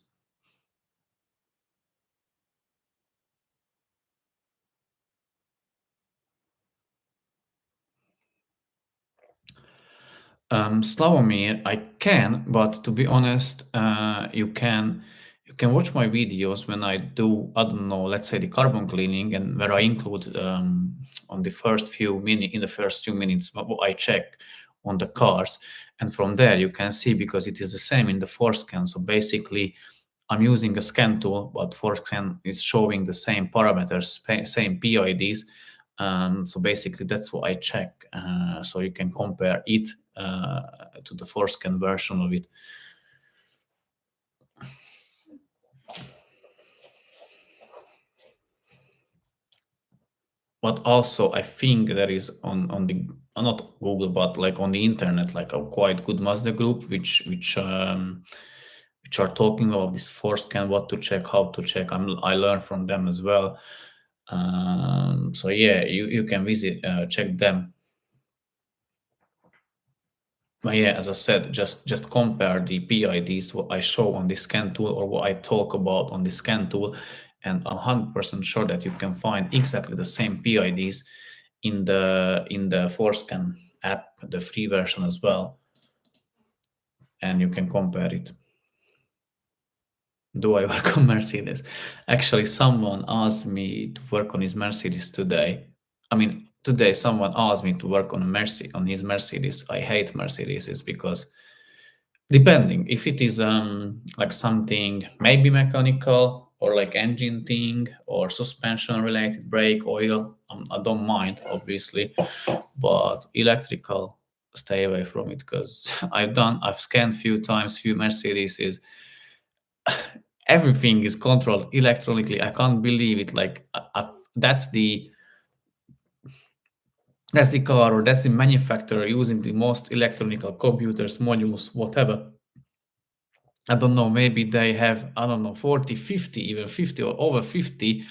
Slavomir, I can, but to be honest, you can watch my videos when I do, I don't know, let's say the carbon cleaning, and where I include on the first few minutes, in the first 2 minutes, what I check on the cars. And from there you can see, because it is the same in the forescan. So basically I'm using a scan tool, but forescan is showing the same parameters, same PIDs. So basically that's what I check. So you can compare it to the forescan version of it. But also I think there is on the not Google, but like on the internet, like a quite good Mazda group, which are talking about this forescan, what to check, how to check. I learn from them as well. So yeah, you can visit, check them. But yeah, as I said, just compare the PIDs what I show on the scan tool or what I talk about on the scan tool, and I'm 100% sure that you can find exactly the same PIDs in the Forescan app, the free version as well, and you can compare it. Do I work on Mercedes? Actually, someone asked me to work on his Mercedes today. I mean, today someone asked me to work on his Mercedes. I hate Mercedes because depending if it is like something maybe mechanical or like engine thing or suspension related, brake oil, I don't mind obviously, but electrical, stay away from it, because I've scanned few times few Mercedes is everything is controlled electronically. I can't believe it. Like that's the car, or that's the manufacturer using the most electronical computers, modules, whatever. I don't know, maybe they have, I don't know, 40, 50, even 50 or over 50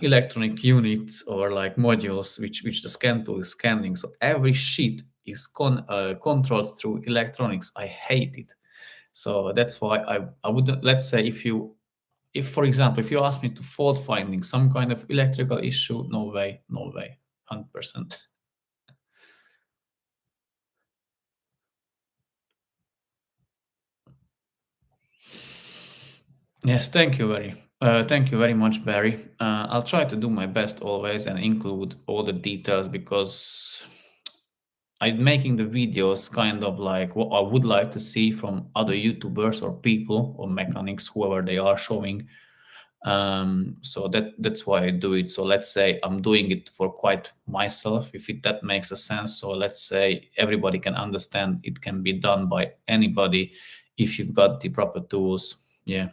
electronic units or like modules which the scan tool is scanning. So every sheet is controlled through electronics. I hate it. So that's why I wouldn't, let's say if for example, if you ask me to fault finding some kind of electrical issue, no way, no way, 100%. Yes, thank you very much, Barry. I'll try to do my best always and include all the details, because I'm making the videos kind of like what I would like to see from other YouTubers or people or mechanics, whoever they are showing. So that's why I do it. So let's say I'm doing it for quite myself, if that makes a sense. So let's say everybody can understand it can be done by anybody if you've got the proper tools. Yeah.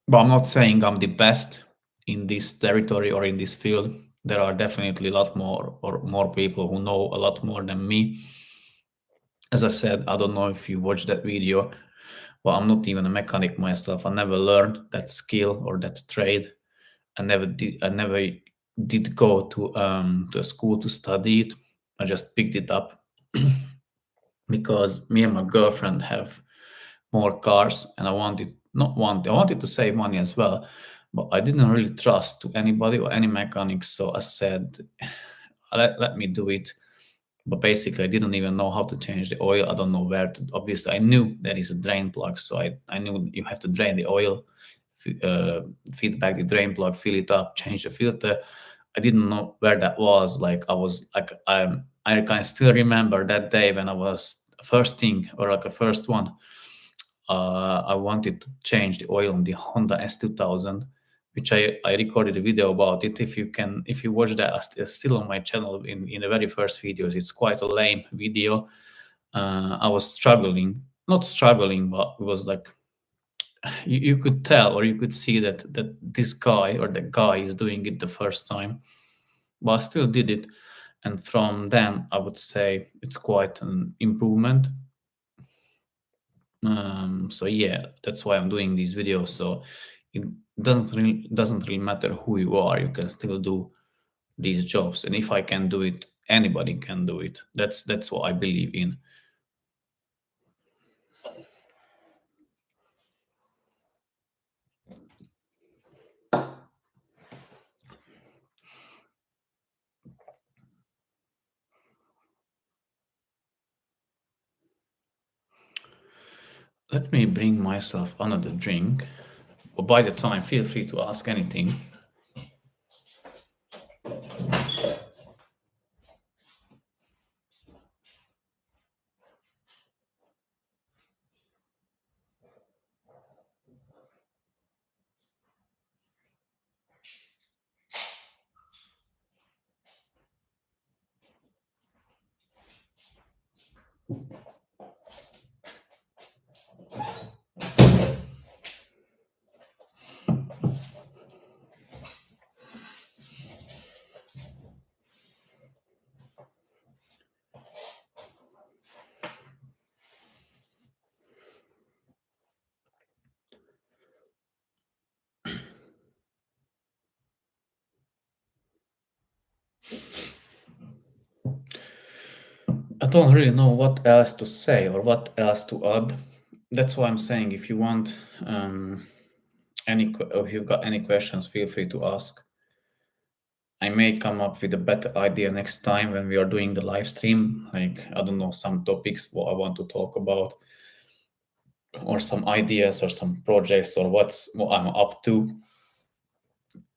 But I'm not saying I'm the best in this territory or in this field. There are definitely a lot more people who know a lot more than me. As I said, I don't know if you watched that video, but I'm not even a mechanic myself. I never learned that skill or that trade. I never did go to a school to study it. I just picked it up because me and my girlfriend have more cars, and I wanted to save money as well, but I didn't really trust to anybody or any mechanics. So I said, let me do it. But basically I didn't even know how to change the oil. I don't know where to. Obviously I knew there is a drain plug, so I knew you have to drain the oil, feed back the drain plug, fill it up, change the filter. I didn't know where that was. Like I was like I can still remember that day when I was first thing, or like a first one. I wanted to change the oil on the Honda S2000, which I recorded a video about it. If you watch that, it's still on my channel in the very first videos. It's quite a lame video. I was struggling, not struggling, but it was like you could tell, or you could see that this guy or the guy is doing it the first time, but I still did it. And from then, I would say it's quite an improvement. So yeah, that's why I'm doing these videos. So it doesn't really matter who you are. You can still do these jobs, and if I can do it, anybody can do it. That's what I believe in. Let me bring myself another drink. But by the time, feel free to ask anything. I don't really know what else to say or what else to add. That's why I'm saying if you want if you've got any questions, feel free to ask. I may come up with a better idea next time when we are doing the live stream. Like, I don't know, some topics what I want to talk about, or some ideas or some projects, or what I'm up to,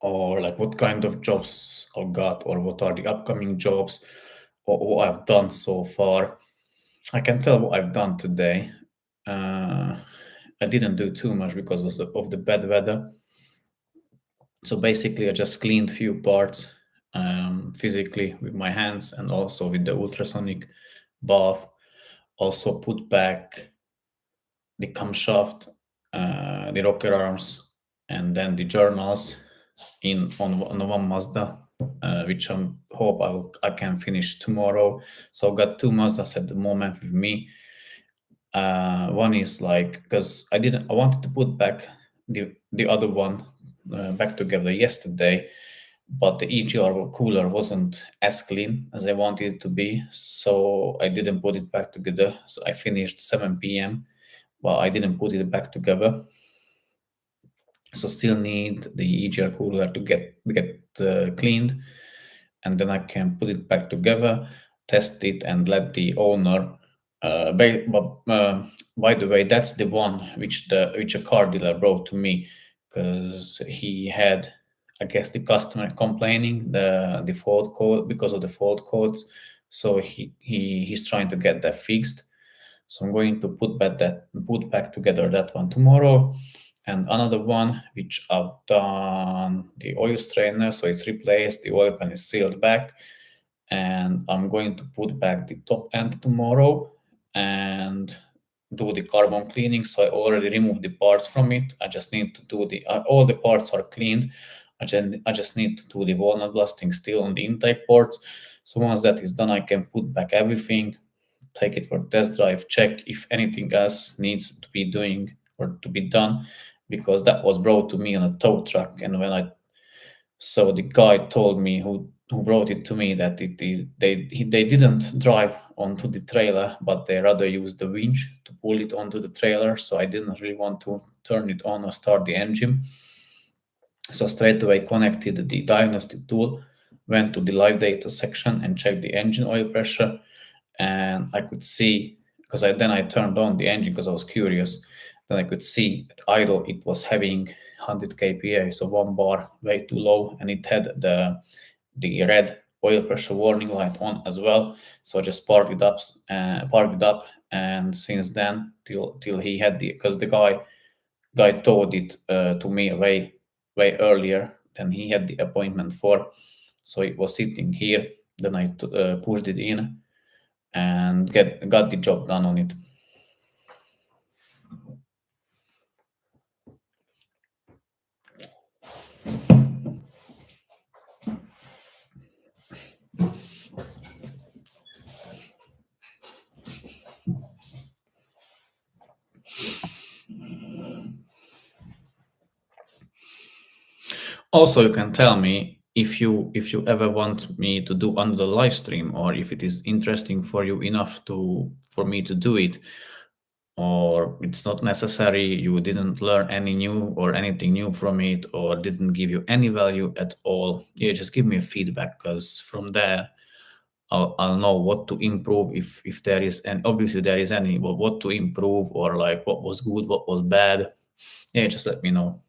or like what kind of jobs I've got, or what are the upcoming jobs, or what I've done so far. I can tell what I've done today. I didn't do too much because of the bad weather. So basically, I just cleaned few parts physically with my hands and also with the ultrasonic bath. Also put back the camshaft, the rocker arms, and then the journals on one Mazda, which I hope I can finish tomorrow. So I've got two Mazdas at the moment with me. One is like, because I wanted to put back the other one back together yesterday, but the EGR cooler wasn't as clean as I wanted it to be, so I didn't put it back together. So I finished 7 p.m., but I didn't put it back together. So still need the EGR cooler to get cleaned, and then I can put it back together, test it, and let the owner. By the way, that's the one which a car dealer brought to me, because he had, I guess, the customer complaining the fault code because of the fault codes. So he's trying to get that fixed. So I'm going to put back together that one tomorrow. And another one which I've done the oil strainer, so it's replaced, the oil pan is sealed back, and I'm going to put back the top end tomorrow and do the carbon cleaning. So I already removed the parts from it. I just need to do all the parts are cleaned. I just need to do the walnut blasting still on the intake ports. So once that is done, I can put back everything, take it for test drive, check if anything else needs to be doing or to be done, because that was brought to me on a tow truck. And so the guy told me who brought it to me that they didn't drive onto the trailer, but they rather used the winch to pull it onto the trailer. So I didn't really want to turn it on or start the engine. So straight away connected the diagnostic tool, went to the live data section and checked the engine oil pressure. And I could see, because then I turned on the engine because I was curious. Then I could see at idle it was having 100 kPa, so one bar way too low, and it had the red oil pressure warning light on as well. So I just parked it up, and since then till he had because the guy told it to me way earlier than he had the appointment for. So it was sitting here. Then I pushed it in and got the job done on it. Also, you can tell me if you ever want me to do another live stream, or if it is interesting for you enough for me to do it, or it's not necessary, you didn't learn anything new from it, or didn't give you any value at all. Yeah, just give me a feedback, because from there I'll know what to improve if there is, and obviously there is any, what to improve, or like what was good, what was bad. Yeah, just let me know.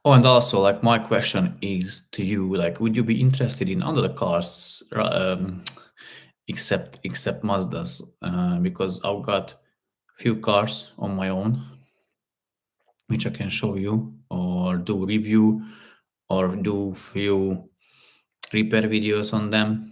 Oh, and also, like, my question is to you, like, would you be interested in other cars, except Mazdas? Because I've got few cars on my own, which I can show you, or do review, or do few repair videos on them.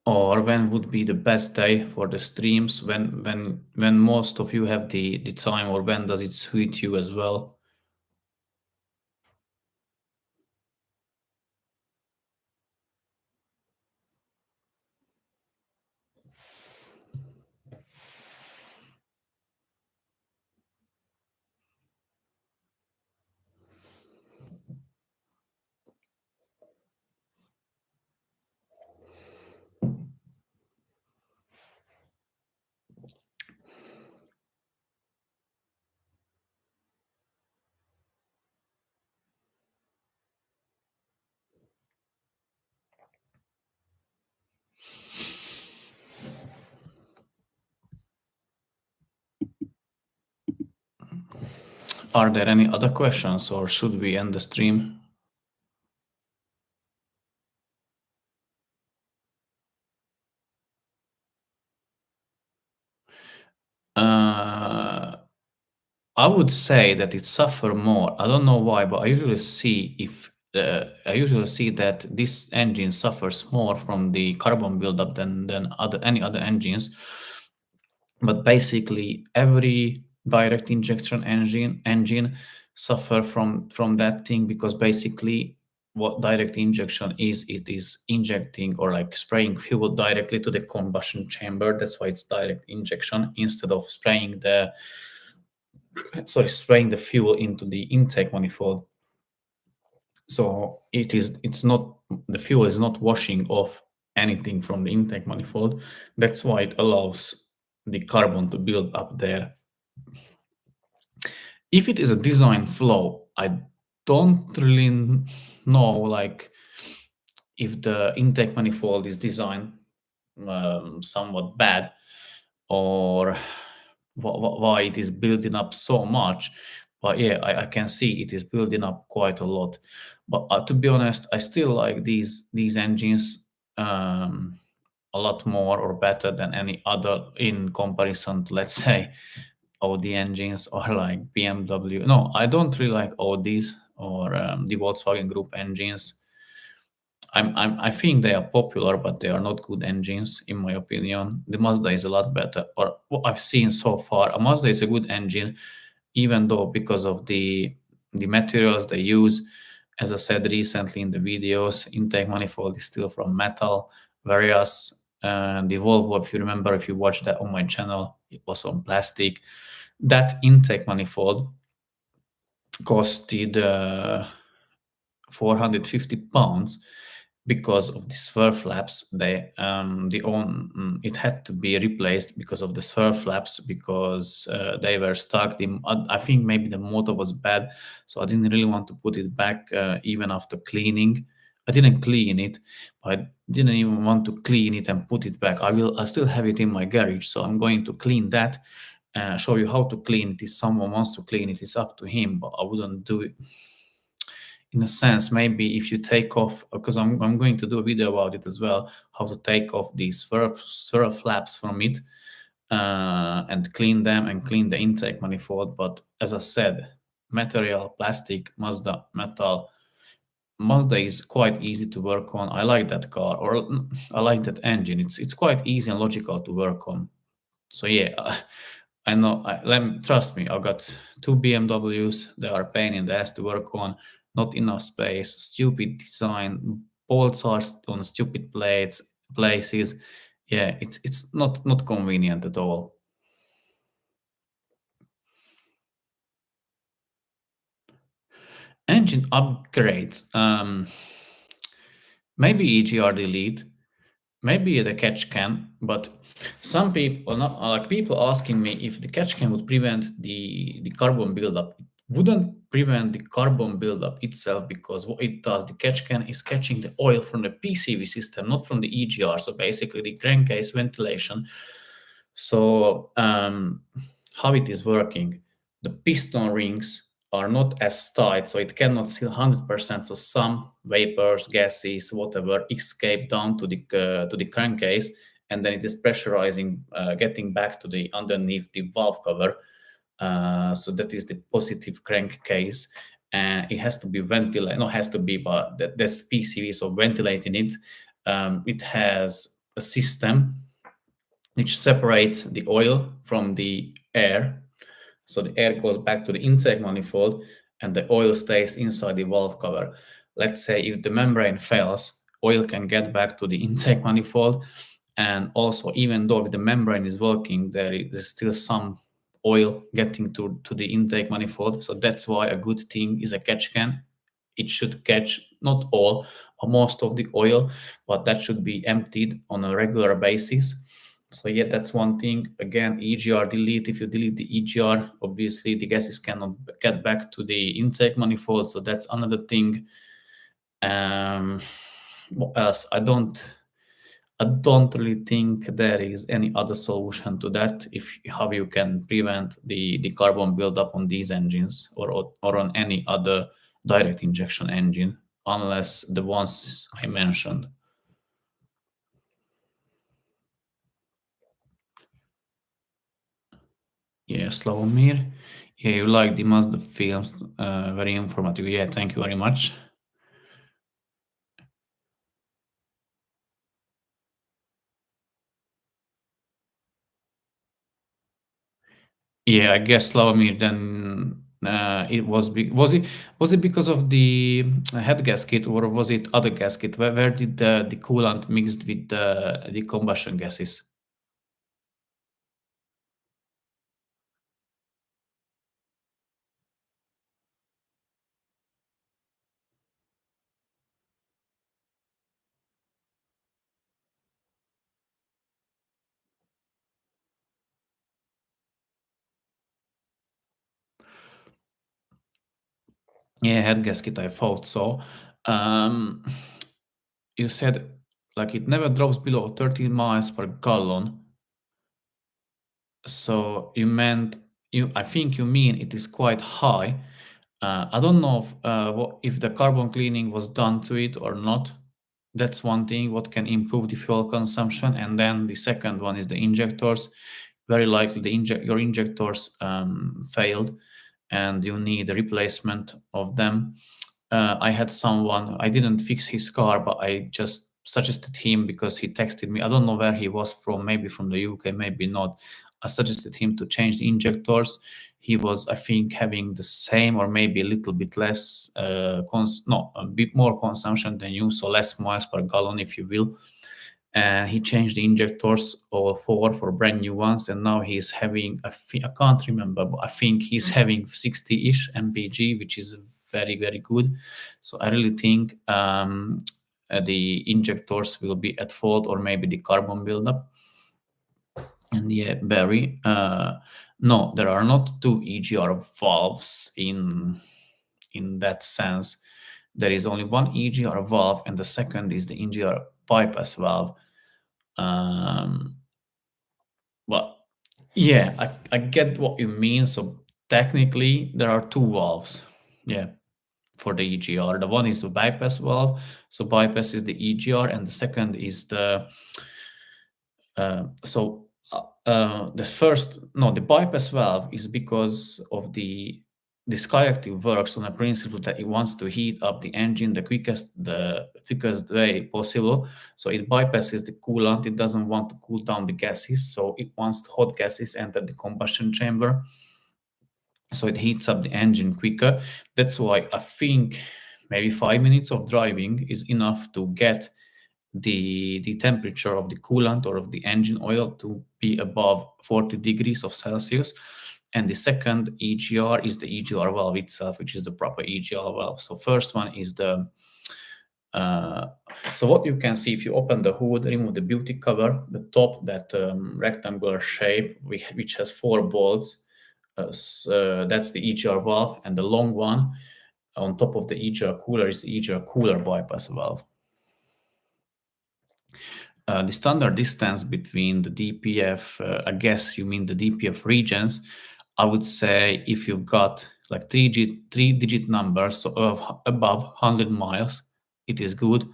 Or when would be the best day for the streams? When most of you have the time, or when does it suit you as well? Are there any other questions, or should we end the stream? Uh, I would say that it suffer more. I don't know why, but I usually see that this engine suffers more from the carbon buildup than any other engines. But basically, every direct injection engine suffer from that thing, because basically what direct injection is, it is injecting or like spraying fuel directly to the combustion chamber. That's why it's direct injection, instead of spraying the fuel into the intake manifold. So it's not, the fuel is not washing off anything from the intake manifold. That's why it allows the carbon to build up there. If it is a design flaw, I don't really know, like, if the intake manifold is designed somewhat bad, or why it is building up so much. But yeah, I can see it is building up quite a lot. But to be honest, I still like these engines a lot more, or better than any other, in comparison to, let's say, Audi engines, or like BMW. No, I don't really like Audis, or the Volkswagen Group engines. I think they are popular, but they are not good engines, in my opinion. The Mazda is a lot better, or what I've seen so far. A Mazda is a good engine, even though, because of the materials they use. As I said recently in the videos, intake manifold is still from metal, whereas the Volvo, if you remember, if you watched that on my channel, it was on plastic. That intake manifold costed 450 pounds, because of the swerve flaps. It had to be replaced because of the swerve flaps, because they were stuck. I think maybe the motor was bad, so I didn't really want to put it back, even after cleaning. I didn't clean it, but I didn't even want to clean it and put it back. I still have it in my garage, so I'm going to clean that. Show you how to clean it. If someone wants to clean it, it's up to him, but I wouldn't do it. In a sense, maybe if you take off, because I'm going to do a video about it as well, how to take off these swerve flaps from it, and clean them, and clean the intake manifold. But as I said, material, plastic, Mazda, metal. Mazda is quite easy to work on. I like that car, or I like that engine. It's quite easy and logical to work on. So yeah, I know. Trust me. I've got two BMWs. They are a pain in the ass to work on. Not enough space. Stupid design. bolts are on stupid places. Yeah, it's not convenient at all. Engine upgrades. Maybe EGR delete, maybe the catch can, but some people, not like people asking me if the catch can would prevent the carbon buildup. It wouldn't prevent the carbon buildup itself, because what it does, the catch can is catching the oil from the PCV system, not from the EGR. So basically, the crankcase ventilation. So how it is working? The piston rings are not as tight, so it cannot seal 100%. So some vapors, gases, whatever, escape down to the crankcase, and then it is pressurizing, getting back to the underneath the valve cover. So that is the positive crankcase, and it has to be ventilated. No, has to be, but that's PCV, so ventilating it. It has a system which separates the oil from the air. So the air goes back to the intake manifold and the oil stays inside the valve cover. Let's say if the membrane fails, oil can get back to the intake manifold. And also, even though the membrane is working, there is still some oil getting to the intake manifold. So that's why a good thing is a catch can. It should catch not all or most of the oil, but that should be emptied on a regular basis. So yeah, that's one thing. Again, EGR delete. If you delete the EGR, obviously the gases cannot get back to the intake manifold. So that's another thing. What else? I don't really think there is any other solution to that. If how you can prevent the carbon buildup on these engines, or on any other direct injection engine, unless the ones I mentioned. Yeah, Slavomir. Yeah, you like the Mazda films. Very informative. Yeah, thank you very much. Yeah, I guess Slavomir. Then it was was it because of the head gasket, or was it other gasket? Where did the coolant mixed with the combustion gases? Yeah, head gasket. I thought so. Um, you said like it never drops below 13 miles per gallon. So you meant you? I think you mean it is quite high. I don't know if the carbon cleaning was done to it or not. That's one thing what can improve the fuel consumption. And then the second one is the injectors. Very likely your injectors failed, and you need a replacement of them. I had someone, I didn't fix his car, but I just suggested him because he texted me. I don't know where he was from, maybe from the UK, maybe not. I suggested him to change the injectors. He was, I think, having the same or maybe a little bit less, no, a bit more consumption than you, so less miles per gallon, if you will. And he changed the injectors, all four, for brand new ones, and now he's having, I can't remember, but I think he's having 60-ish mpg, which is very, very good. So I really think the injectors will be at fault, or maybe the carbon buildup. And yeah, Barry, no, there are not two EGR valves in that sense. There is only one EGR valve, and the second is the EGR bypass valve. Um, but yeah, I get what you mean. So technically, there are two valves. Yeah, for the EGR. The one is the bypass valve. So bypass is the EGR, and the second is the the first, no, the bypass valve is because of the SkyActiv works on a principle that it wants to heat up the engine the quickest way possible. So it bypasses the coolant. It doesn't want to cool down the gases, so it wants the hot gases enter the combustion chamber. So it heats up the engine quicker. That's why I think maybe 5 minutes of driving is enough to get the temperature of the coolant or of the engine oil to be above 40 degrees of Celsius. And the second EGR is the EGR valve itself, which is the proper EGR valve. So first one is the uh, so what you can see if you open the hood, remove the beauty cover, the top, that rectangular shape which has four bolts, that's the EGR valve, and the long one on top of the EGR cooler is the EGR cooler bypass valve. The standard distance between the DPF, I guess you mean the DPF regions, I would say if you've got like three-digit numbers, so above 100 miles, it is good.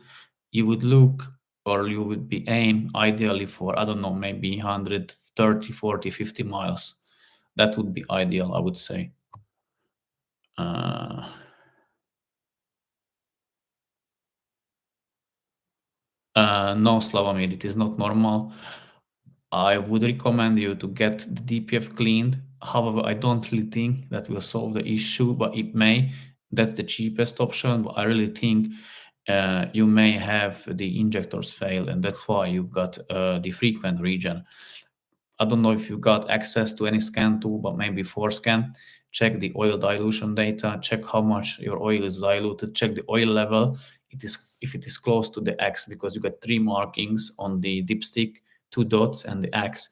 You would look, or you would be aim ideally for, I don't know, maybe 130, 40, 50 miles. That would be ideal, I would say. No, Slavomir, it is not normal. I would recommend you to get the DPF cleaned. However, I don't really think that will solve the issue, but it may. That's the cheapest option. But I really think you may have the injectors fail, and that's why you've got the frequent region. I don't know if you got access to any scan tool, but maybe Forscan. Check the oil dilution data, check how much your oil is diluted, check the oil level. It is if it is close to the X, because you got three markings on the dipstick, two dots and the X.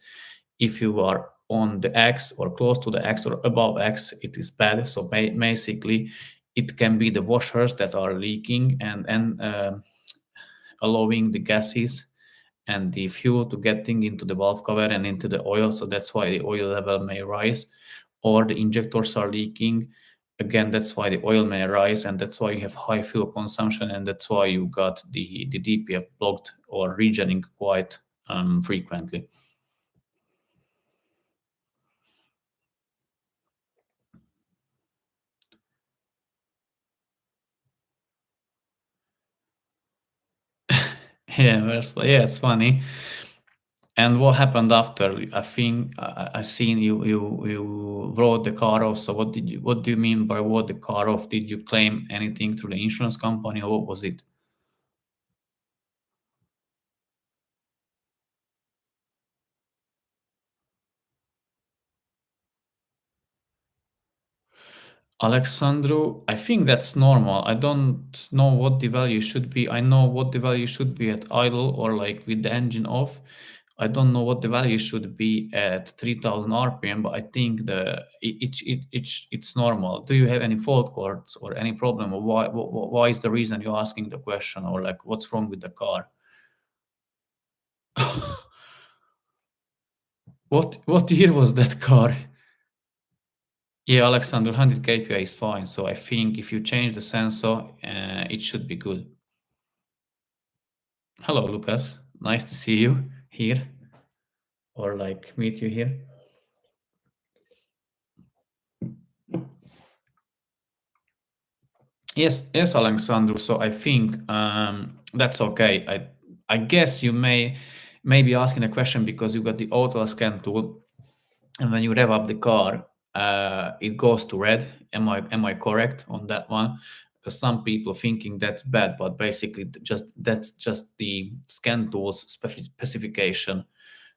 If you are on the X or close to the X or above X, it is bad. So basically, it can be the washers that are leaking and allowing the gases and the fuel to getting into the valve cover and into the oil. So that's why the oil level may rise, or the injectors are leaking. Again, that's why the oil may rise, and that's why you have high fuel consumption, and that's why you got the DPF blocked or regenning quite frequently. Yeah, it's funny. And what happened after? I think I seen you wrote the car off. So what do you mean by what the car off? Did you claim anything through the insurance company, or what was it? Alexandru, I think that's normal. I don't know what the value should be. I know what the value should be at idle or like with the engine off. I don't know what the value should be at 3000 RPM, but I think it's normal. Do you have any fault codes or any problem? Or why is the reason you're asking the question, or like what's wrong with the car? What year was that car? Yeah, Alexander, 100 kPa is fine. So I think if you change the sensor, it should be good. Hello, Lucas. Nice to see you here, or like meet you here. Yes, Alexander. So I think that's okay. I guess you may be asking a question because you got the auto scan tool, and when you rev up the car, it goes to red. Am I correct on that one? Because some people thinking that's bad, but basically that's just the scan tools specification.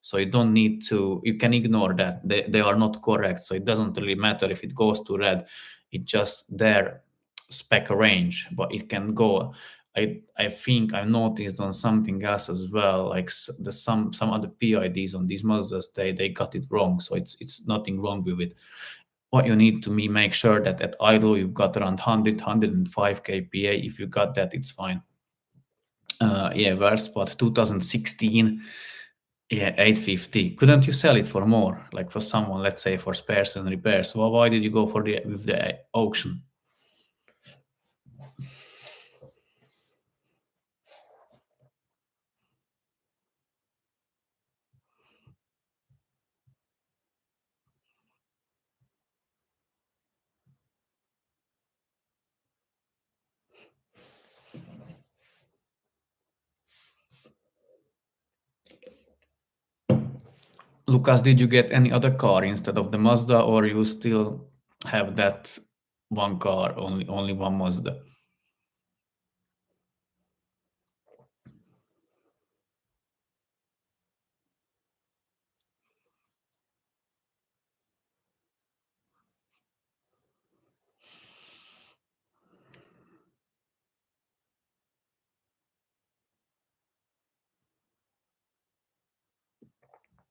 So you don't need to. You can ignore that. They are not correct. So it doesn't really matter if it goes to red. It just their spec range, but it can go. I think I noticed on something else as well, like the some other PIDs on these Mazdas, they got it wrong, so it's nothing wrong with it. What you need to make sure that at idle you've got around 105 kPa. If you got that, it's fine. Yeah, Verspot 2016. Yeah, 850. Couldn't you sell it for more, like for someone, let's say for spares and repairs? Well, why did you go for the with the auction? Lucas, did you get any other car instead of the Mazda, or you still have that one car, only one Mazda?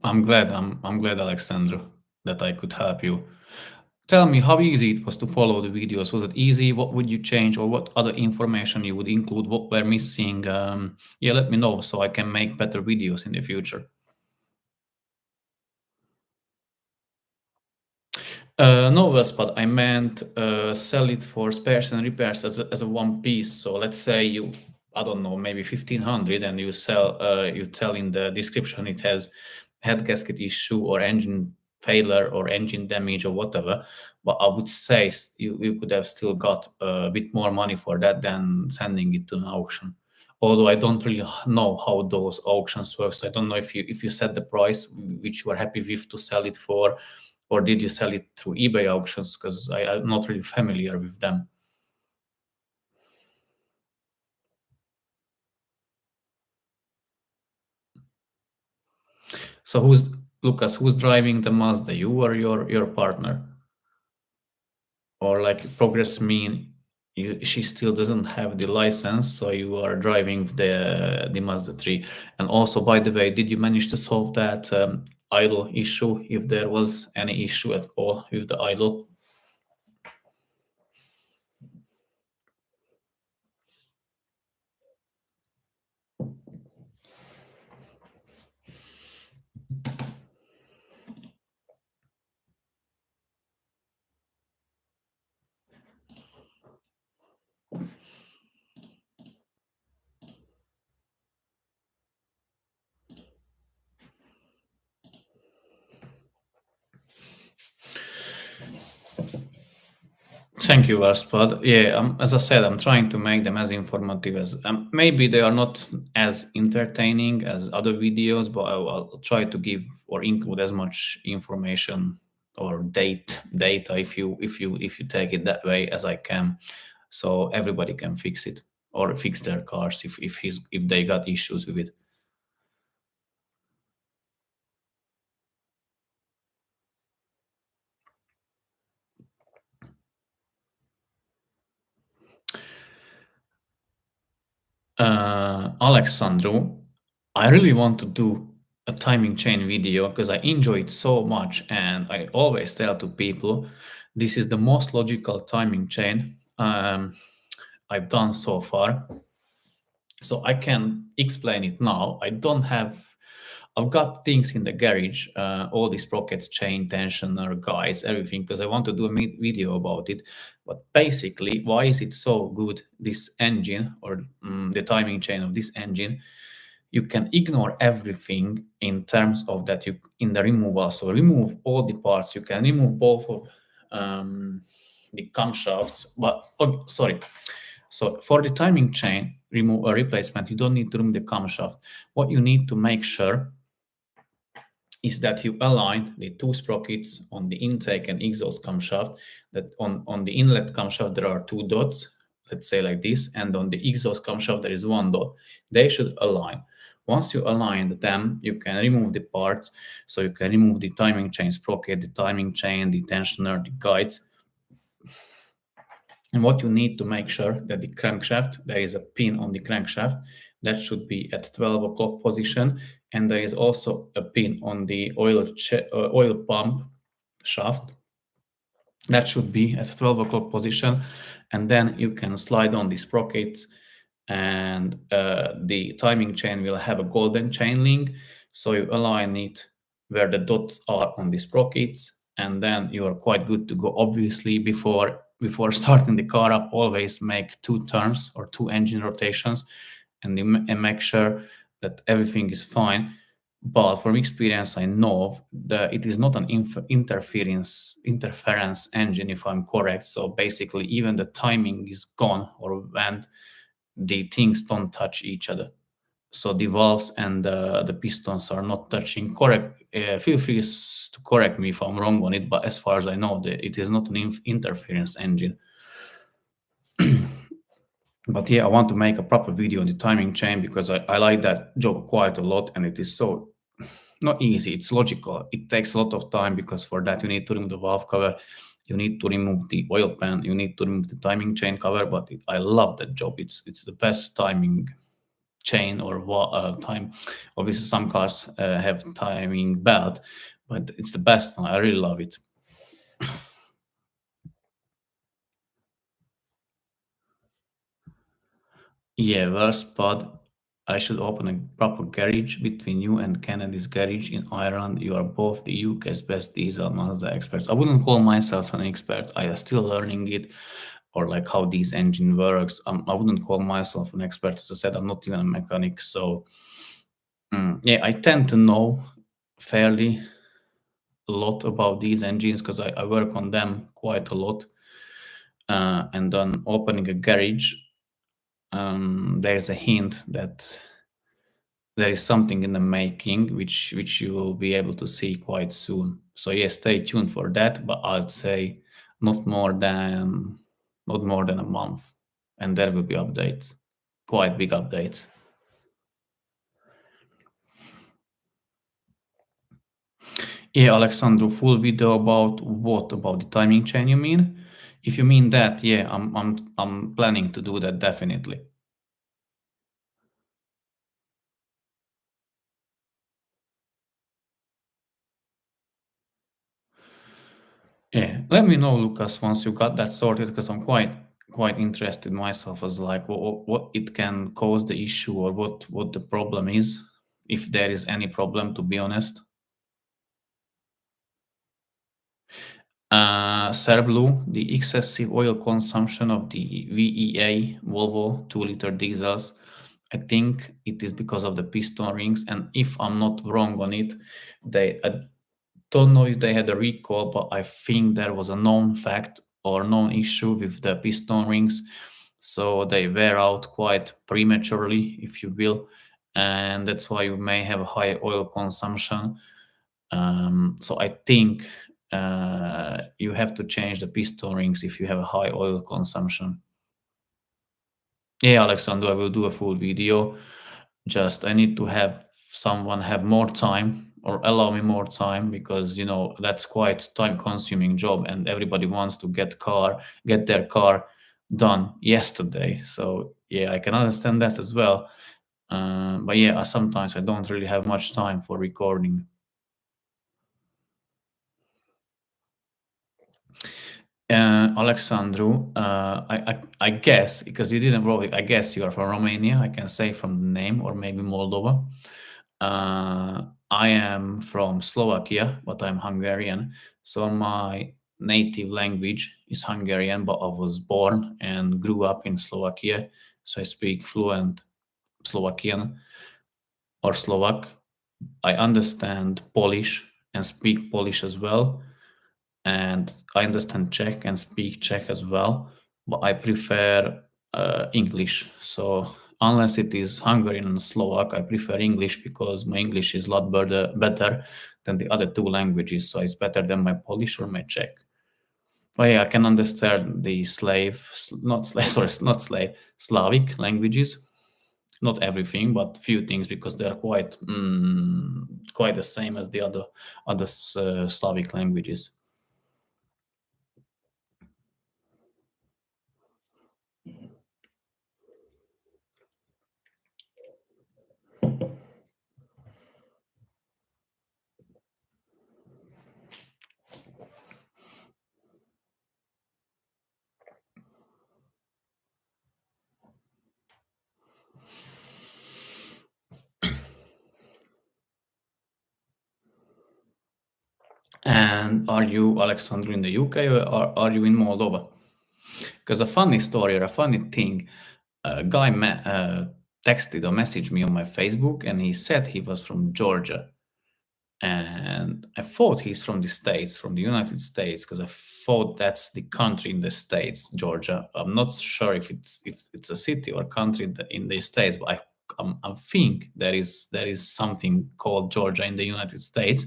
I'm glad, Alexandra, that I could help you. Tell me how easy it was to follow the videos. Was it easy? What would you change, or what other information you would include? What were missing? Yeah, let me know so I can make better videos in the future. No, Vespa, I meant sell it for spares and repairs as a one piece. So let's say you, I don't know, maybe 1500, and you sell, you tell in the description it has head gasket issue or engine failure or engine damage or whatever. But I would say you could have still got a bit more money for that than sending it to an auction. Although I don't really know how those auctions work, so I don't know if you set the price which you are happy with to sell it for, or did you sell it through eBay auctions? Because I'm not really familiar with them. So who's Lucas? Who's driving the Mazda? You or your partner? Or like progress mean she still doesn't have the license, so you are driving the Mazda 3. And also, by the way, did you manage to solve that idle issue, if there was any issue at all with the idle? Thank you, Varspad. Yeah, as I said, I'm trying to make them as informative as maybe they are not as entertaining as other videos, but I'll try to give or include as much information or data, if you take it that way, as I can, so everybody can fix it or fix their cars if they got issues with it. Alexandru, I really want to do a timing chain video because I enjoy it so much, and I always tell to people this is the most logical timing chain I've done so far. So I can explain it now. I've got things in the garage, all these sprockets, chain, tensioner, guides, everything, because I want to do a video about it. But basically, why is it so good, this engine, or the timing chain of this engine? You can ignore everything in terms of that you in the removal. So remove all the parts. You can remove both of the camshafts. But oh, sorry. So for the timing chain remove a replacement, you don't need to remove the camshaft. What you need to make sure is that you align the two sprockets on the intake and exhaust camshaft. That on the inlet camshaft there are two dots, let's say like this, and on the exhaust camshaft there is one dot. They should align. Once you align them, you can remove the parts. So you can remove the timing chain sprocket, the timing chain, the tensioner, the guides. And what you need to make sure that the crankshaft, there is a pin on the crankshaft that should be at 12 o'clock position. And there is also a pin on the oil pump shaft that should be at 12 o'clock position. And then you can slide on the sprockets, and the timing chain will have a golden chain link. So you align it where the dots are on the sprockets, and then you are quite good to go. Obviously, before starting the car up, always make two turns or two engine rotations, and make sure that everything is fine. But from experience, I know that it is not an interference engine, if I'm correct. So basically, even the timing is gone or when the things don't touch each other. So the valves and the pistons are not touching. Correct. Feel free to correct me if I'm wrong on it, but as far as I know, it is not an interference engine. But yeah, I want to make a proper video on the timing chain because I like that job quite a lot, and it is so not easy. It's logical. It takes a lot of time because for that you need to remove the valve cover, you need to remove the oil pan, you need to remove the timing chain cover. But I love that job. It's the best timing chain or time. Obviously, some cars have timing belt, but it's the best one. I really love it. Yeah, worst part. I should open a proper garage between you and Kennedy's garage in Ireland. You are both the UK's best diesel Mazda experts. I wouldn't call myself an expert. I am still learning it, or like how this engine works. I wouldn't call myself an expert. As I said, I'm not even a mechanic. So yeah, I tend to know fairly a lot about these engines because I work on them quite a lot. And on opening a garage, there's a hint that there is something in the making which you will be able to see quite soon. So yeah, stay tuned for that. But I'd say not more than not more than a month, and there will be updates, quite big updates. Yeah, Alexandru, full video about what? About the timing chain, you mean? If you mean that, yeah, I'm planning to do that definitely. Yeah, let me know, Lucas, once you got that sorted, because I'm quite interested myself as like what it can cause the issue or what the problem is, if there is any problem, to be honest. Serblue, the excessive oil consumption of the VEA Volvo 2-liter diesels, I think it is because of the piston rings. And if I'm not wrong on it, I don't know if they had a recall, but I think there was a known fact or known issue with the piston rings. So they wear out quite prematurely, if you will. And that's why you may have a high oil consumption. So I think you have to change the piston rings if you have a high oil consumption. Yeah, Alexander, I will do a full video. Just I need to have someone have more time or allow me more time because that's quite time consuming job and everybody wants to get their car done yesterday. So yeah, I can understand that as well. But yeah, sometimes I don't really have much time for recording. Alexandru, I guess because you didn't wrote it, I guess you are from Romania. I can say from the name, or maybe Moldova. I am from Slovakia, but I'm Hungarian. So my native language is Hungarian, but I was born and grew up in Slovakia. So I speak fluent Slovakian or Slovak. I understand Polish and speak Polish as well, and I understand Czech and speak Czech as well, but I prefer English. So unless it is Hungarian and Slovak, I prefer English because my English is a lot better than the other two languages. So it's better than my Polish or my Czech. But yeah, I can understand the not slave, sorry, not slave, Slavic languages. Not everything, but few things because they are quite the same as the other Slavic languages. And are you, Alexandru, in the UK or are you in Moldova? Because a funny story or a funny thing, a guy texted or messaged me on my Facebook and he said he was from Georgia. And I thought he's from the States, from the United States, because I thought that's the country in the States, Georgia. I'm not sure if it's a city or country in the States, but I think there is something called Georgia in the United States.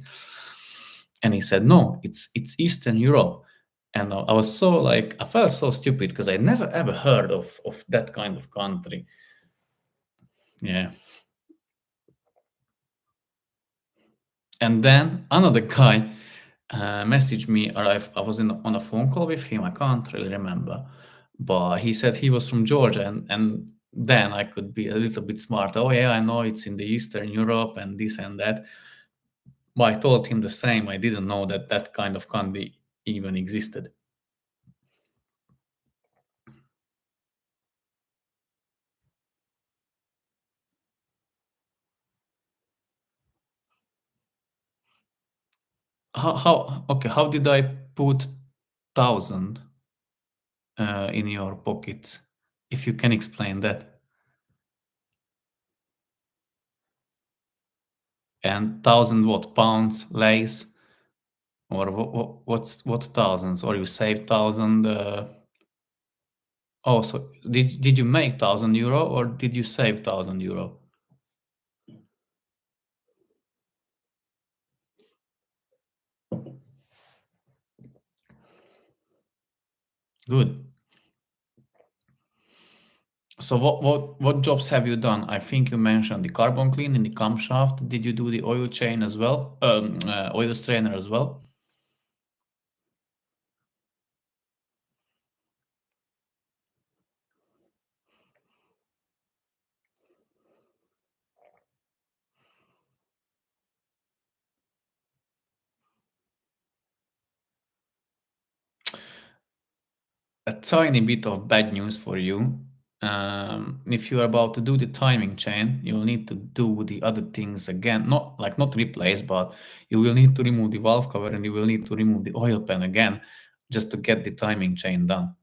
And he said, no, it's Eastern Europe. And I was so like, I felt so stupid because I never ever heard of that kind of country. Yeah. And then another guy messaged me, or I was on a phone call with him. I can't really remember, but he said he was from Georgia, and then I could be a little bit smart. Oh yeah, I know it's in the Eastern Europe and this and that. But I told him the same. I didn't know that that kind of candy even existed. How okay? How did I put 1,000 in your pocket? If you can explain that. And 1,000 what pounds, lays, or what thousands? Or you save 1,000? Oh, so did you make 1,000 euro or did you save 1,000 euro? Good. So what jobs have you done? I think you mentioned the carbon clean in the camshaft. Did you do the oil chain as well? Oil strainer as well? A tiny bit of bad news for you. If you're about to do the timing chain, you'll need to do the other things again. Not replace, but you will need to remove the valve cover and you will need to remove the oil pan again just to get the timing chain done.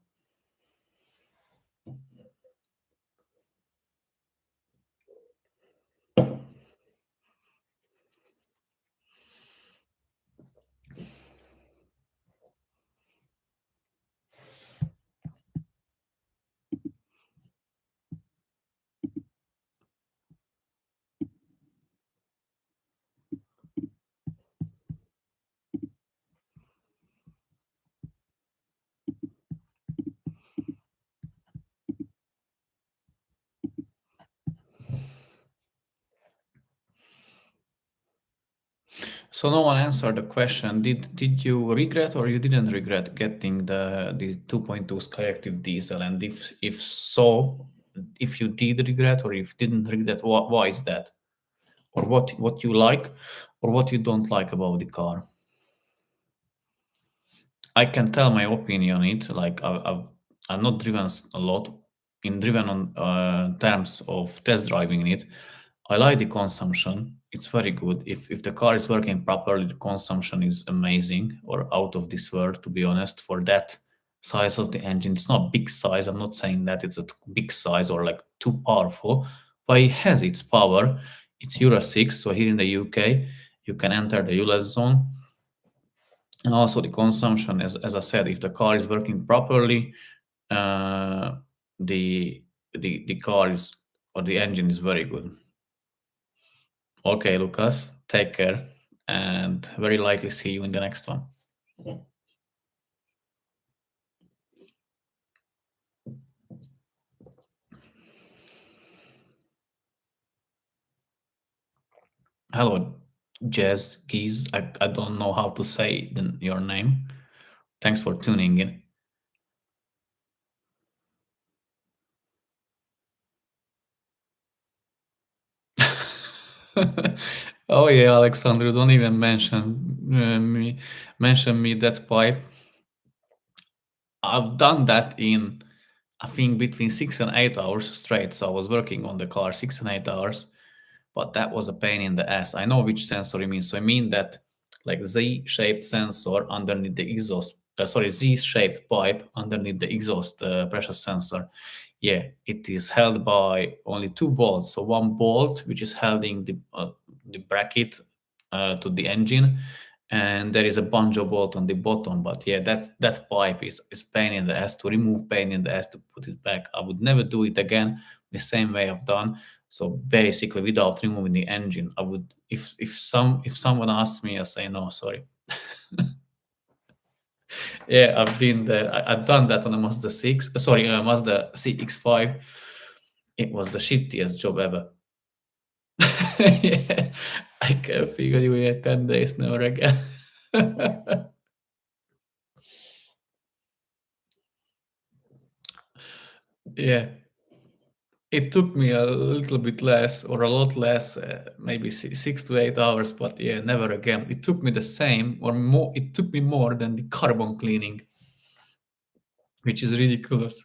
So no one answered the question. Did you regret or you didn't regret getting the 2.2 Skyactiv diesel? And if so, if you did regret or if didn't regret, why is that? Or what you like or what you don't like about the car? I can tell my opinion on it. Like I've not driven a lot. In driven on terms of test driving it, I like the consumption. It's very good. If the car is working properly, the consumption is amazing or out of this world. To be honest, for that size of the engine, it's not big size. I'm not saying that it's a big size or like too powerful, but it has its power. It's Euro 6, so here in the UK, you can enter the ULEZ zone, and also the consumption, as I said, if the car is working properly, uh, the the car is or the engine is very good. Okay, Lucas, take care, and very likely see you in the next one. Hello, Jazz Geese. I don't know how to say your name. Thanks for tuning in. Oh yeah, Alexandru, don't even mention me that pipe. I've done that in, I think, between 6 and 8 hours straight. So I was working on the car 6 and 8 hours, but that was a pain in the ass. I know which sensor you mean. So I mean that like Z-shaped sensor underneath the exhaust, sorry, Z-shaped pipe underneath the exhaust pressure sensor. Yeah, it is held by only two bolts. So one bolt, which is holding the bracket to the engine, and there is a banjo bolt on the bottom. But yeah, that pipe is pain in the ass to remove, pain in the ass to put it back. I would never do it again the same way I've done. So basically, without removing the engine, I would, if someone asks me, I say no, sorry. Yeah, I've been there. I've done that on a Mazda 6. Sorry, a Mazda CX-5. It was the shittiest job ever. Yeah, I can figure you in 10 days never again. Yeah. it took me a little bit less or a lot less, maybe 6 to 8 hours, but yeah, never again. It took me the same or more. It took me more than the carbon cleaning, which is ridiculous.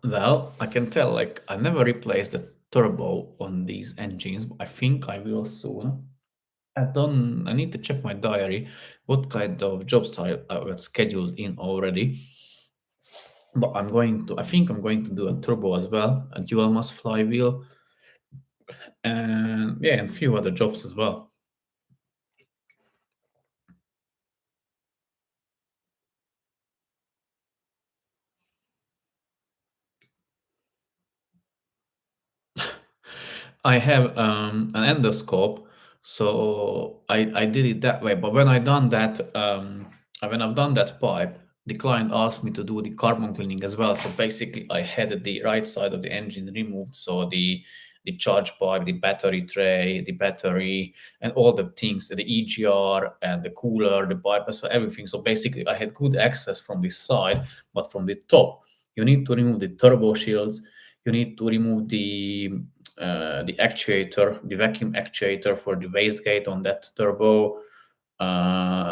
Well, I can tell, like, I never replaced the turbo on these engines. I think I will soon. I need to check my diary what kind of jobs I got scheduled in already. But I think I'm going to do a turbo as well, a dual mass flywheel, and yeah, and a few other jobs as well. I have an endoscope, so I did it that way. But when I've done that pipe, the client asked me to do the carbon cleaning as well. So basically, I had the right side of the engine removed, so the charge pipe, the battery tray, the battery, and all the things, the EGR and the cooler, the bypass, so everything. So basically, I had good access from this side, but from the top, you need to remove the turbo shields. You need to remove the actuator, the vacuum actuator for the wastegate on that turbo,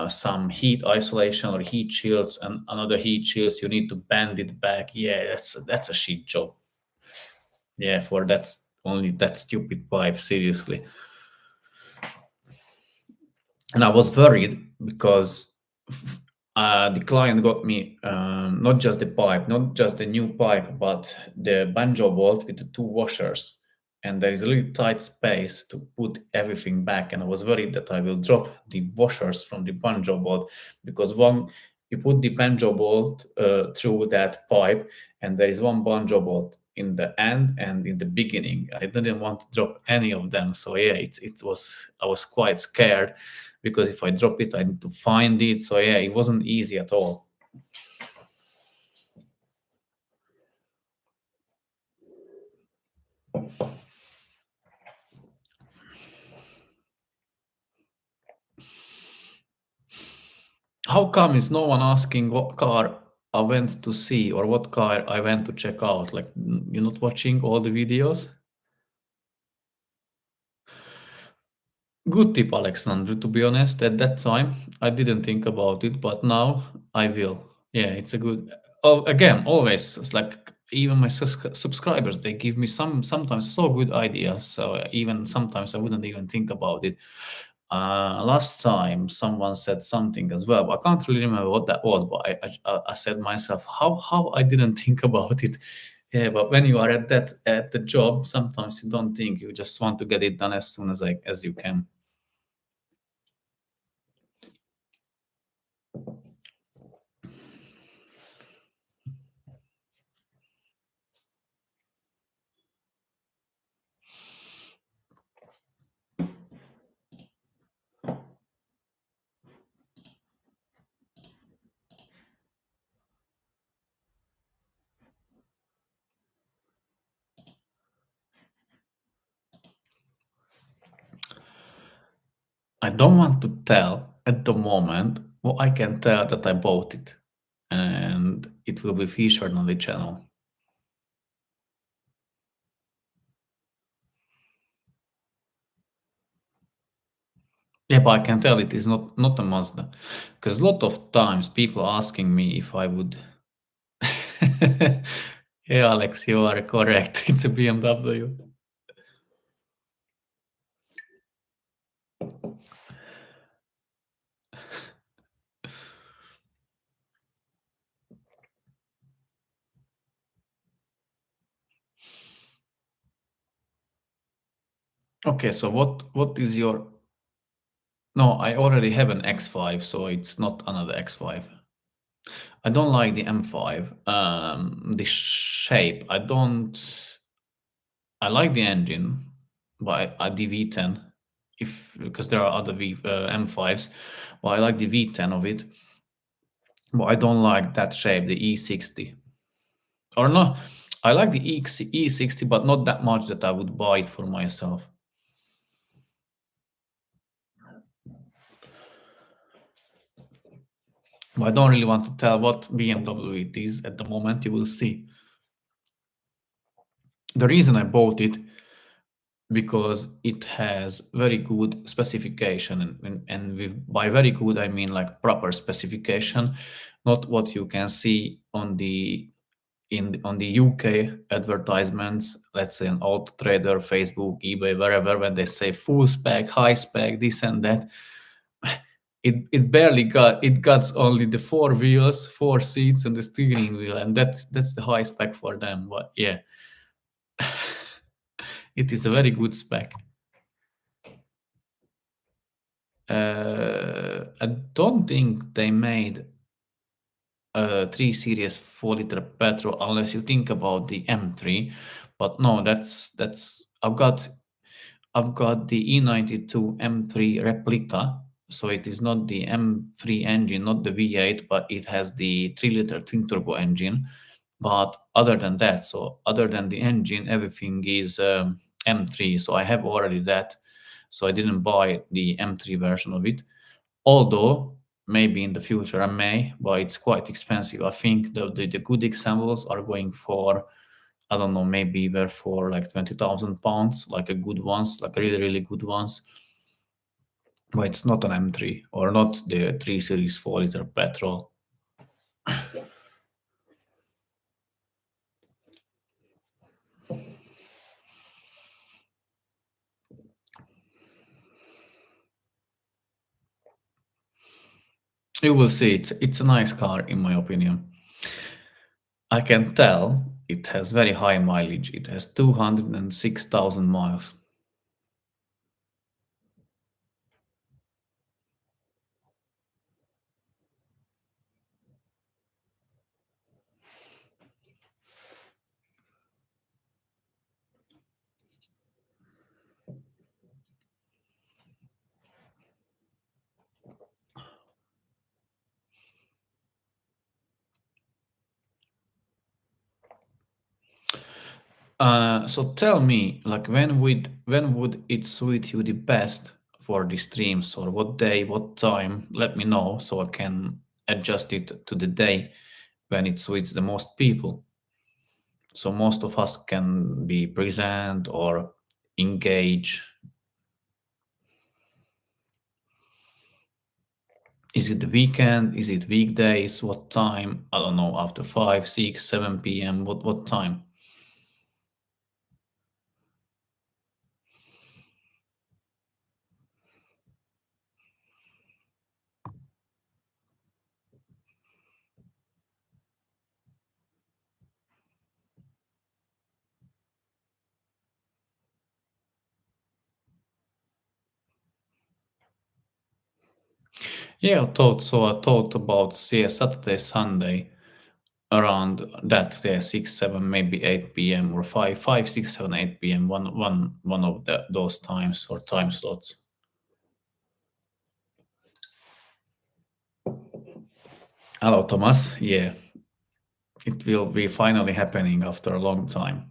some heat isolation or heat shields, and another heat shields. You need to bend it back. Yeah, that's a shit job. Yeah, for that's only that stupid pipe. Seriously. And I was worried because the client got me not just the pipe, not just the new pipe, but the banjo bolt with the two washers. And there is a really tight space to put everything back. And I was worried that I will drop the washers from the banjo bolt because one, you put the banjo bolt through that pipe, and there is one banjo bolt in the end and in the beginning. I didn't want to drop any of them. So yeah, it was I was quite scared because if I drop it, I need to find it. So yeah, it wasn't easy at all. How come is no one asking what car I went to see or what car I went to check out? Like you're not watching all the videos? Good tip, Alexander. To be honest, at that time I didn't think about it, but now I will. Yeah, it's a good. Oh, again, always it's like even my subscribers they give me sometimes so good ideas. So even sometimes I wouldn't even think about it. Last time someone said something as well, but I can't really remember what that was. But I said myself how I didn't think about it. Yeah, but when you are at the job, sometimes you don't think. You just want to get it done as soon as you can. I don't want to tell at the moment, but I can tell that I bought it and it will be featured on the channel. Yeah, but I can tell it is not a Mazda because a lot of times people asking me if I would. Yeah, Alex, you are correct. It's a BMW. Okay, so what is your? No, I already have an X5, so it's not another X5. I don't like the M5. The shape, I don't. I like the engine, but the V10, if because there are other M5s, but I like the V10 of it. But I don't like that shape, the E60. Or no, I like the E60, but not that much that I would buy it for myself. But I don't really want to tell what BMW it is at the moment. You will see. The reason I bought it because it has very good specification, and by very good I mean like proper specification, not what you can see on the UK advertisements, let's say on Auto Trader, Facebook, eBay, wherever, when they say full spec, high spec, this and that. It barely got only the four wheels, four seats, and the steering wheel, and that's the high spec for them. But yeah, it is a very good spec. I don't think they made a 3 Series 4-liter petrol unless you think about the M3. But no, that's I've got the E92 M3 replica, so it is not the M3 engine, not the V8, but it has the 3-liter twin turbo engine. But other than that, so other than the engine, everything is M3. So I have already that. So I didn't buy the M3 version of it. Although maybe in the future I may, but it's quite expensive. I think the good examples are going for, I don't know, maybe they're for like £20,000, like a good ones, like really, really good ones. But it's not an M3 or not the 3 Series 4-liter petrol. You will see, it's a nice car in my opinion. I can tell it has very high mileage. It has 206,000 miles. So tell me, like when would it suit you the best for the streams, or what day, what time? Let me know so I can adjust it to the day when it suits the most people. So most of us can be present or engage. Is it the weekend? Is it weekdays? What time? I don't know, after 5, 6, 7 p.m. What time? Yeah, I thought so. I thought about, yeah, Saturday, Sunday around that, yeah, 6, 7, maybe 8 p.m. or 5, 5, 6, 7, 8 p.m. One of those times or time slots. Hello, Thomas. Yeah, it will be finally happening after a long time.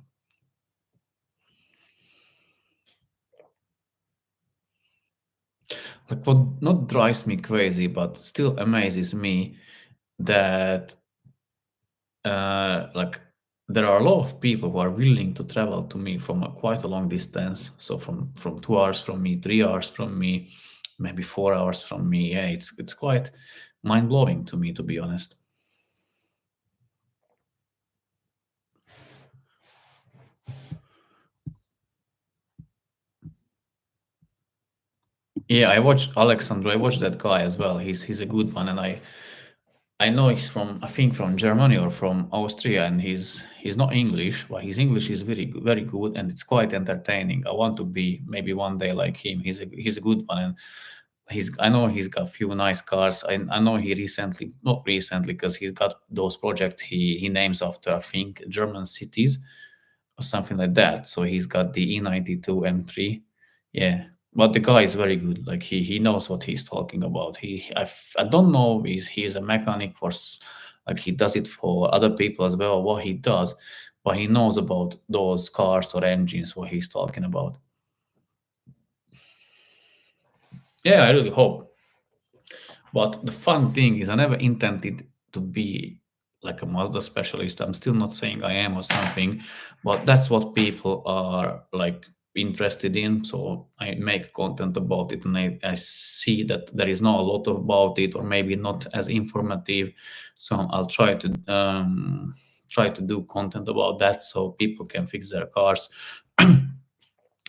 Like what not drives me crazy, but still amazes me that like there are a lot of people who are willing to travel to me from quite a long distance. So from 2 hours from me, 3 hours from me, maybe 4 hours from me. Yeah, it's quite mind blowing to me, to be honest. Yeah, I watched Alexandru. I watched that guy as well. He's a good one, and I know he's from, I think, from Germany or from Austria, and he's not English, but his English is very good, and it's quite entertaining. I want to be maybe one day like him. He's a good one, and I know he's got a few nice cars. I know he recently, not recently, because he's got those projects he names after, I think, German cities or something like that. So he's got the E92 M3. Yeah, but the guy is very good. Like he knows what he's talking about. I don't know if he's a mechanic for like he does it for other people as well, what he does, but he knows about those cars or engines what he's talking about. Yeah, I really hope. But the fun thing is, I never intended to be like a Mazda specialist. I'm still not saying I am or something, but that's what people are like interested in. So I make content about it, and I see that there is not a lot about it, or maybe not as informative. So I'll try to do content about that so people can fix their cars.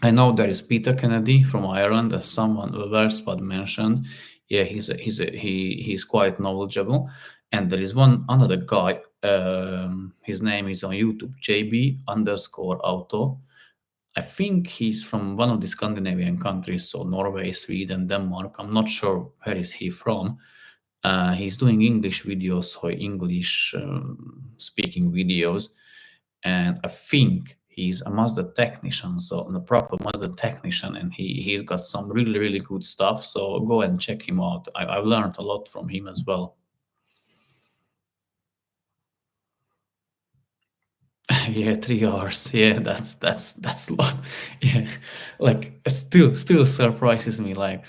I know there is Peter Kennedy from Ireland, as someone Verspad mentioned. Yeah, he's quite knowledgeable. And there is one another guy. His name is on YouTube, JB underscore Auto. I think he's from one of the Scandinavian countries, so Norway, Sweden, Denmark. I'm not sure where is he from. He's doing English videos or English speaking videos, and I think he's a Mazda technician, so a proper Mazda technician, and he's got some really good stuff. So go and check him out. I've learned a lot from him as well. Yeah, 3 hours. Yeah, that's a lot. Yeah, like still surprises me. Like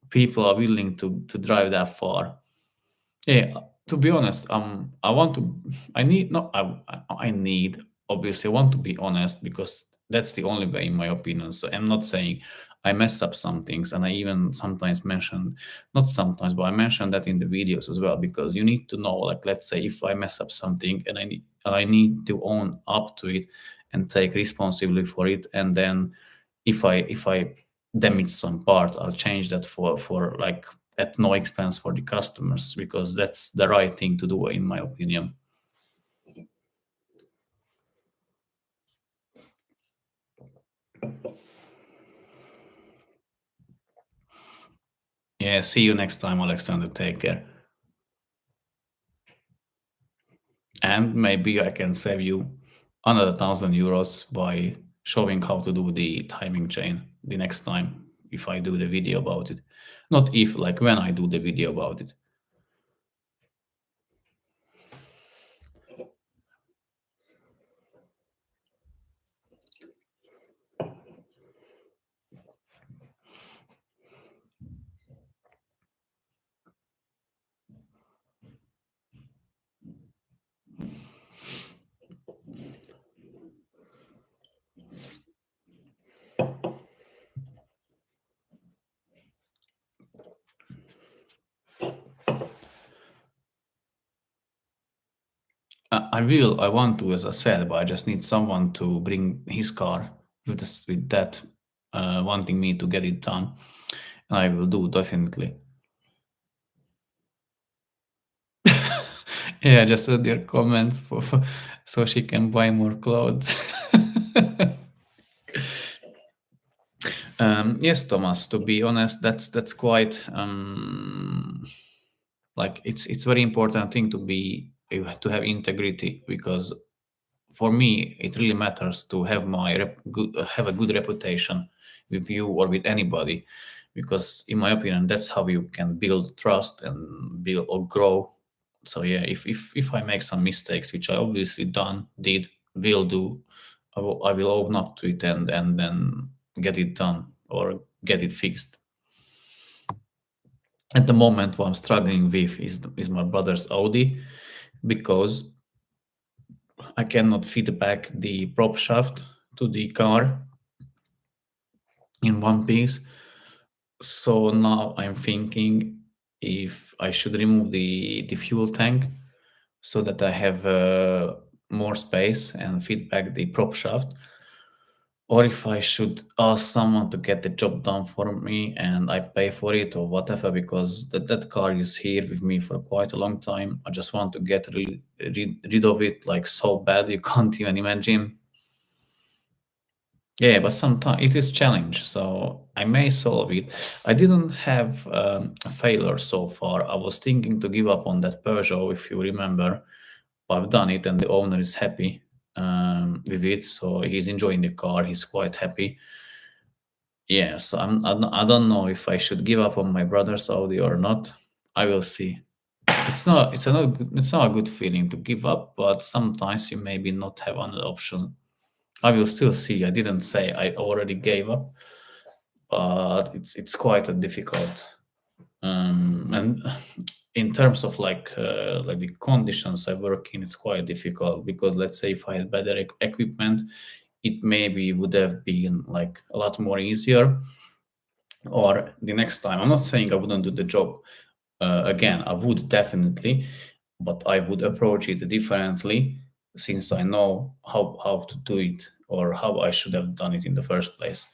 people are willing to drive that far. Yeah, to be honest, I want to, I need, not, I need, obviously, I want to be honest because that's the only way, in my opinion. So I'm not saying I mess up some things, and I even sometimes mention, not sometimes, but I mention that in the videos as well, because you need to know, like, let's say if I mess up something and I need to own up to it and take responsibility for it, and then if I damage some part, I'll change that for like at no expense for the customers, because that's the right thing to do, in my opinion. Yeah, see you next time, Alexander. Take care. And maybe I can save you another €1,000 by showing how to do the timing chain the next time if I do the video about it. Not if, like when I do the video about it. I will, I want to, as I said, but I just need someone to bring his car with that, wanting me to get it done. And I will do, definitely. Yeah, just read your comments so she can buy more clothes. Yes, Thomas. To be honest, that's quite like it's very important thing to be, you have to have integrity, because for me it really matters to have have a good reputation with you or with anybody, because in my opinion that's how you can build trust and build or grow. So yeah, if I make some mistakes, which I obviously will do, I will own up to it and then get it done or get it fixed. At the moment, what I'm struggling with is my brother's Audi, because I cannot fit back the prop shaft to the car in one piece. So now I'm thinking if I should remove the fuel tank so that I have more space and fit back the prop shaft, or if I should ask someone to get the job done for me and I pay for it or whatever, because that car is here with me for quite a long time. I just want to get rid of it, like so bad you can't even imagine. Yeah, but sometimes it is challenge, so I may solve it. I didn't have a failure so far. I was thinking to give up on that Peugeot, if you remember. I've done it, and the owner is happy with it, so he's enjoying the car. He's quite happy. Yeah, so I don't know if I should give up on my brother's Audi or not. I will see. it's not a good feeling to give up, but sometimes you maybe not have another option. I will still see. I didn't say I already gave up, but it's quite a difficult. And in terms of like the conditions I work in, it's quite difficult because let's say if I had better equipment, it maybe would have been like a lot more easier. Or the next time, I'm not saying I wouldn't do the job again. I would definitely, but I would approach it differently since I know how to do it or how I should have done it in the first place.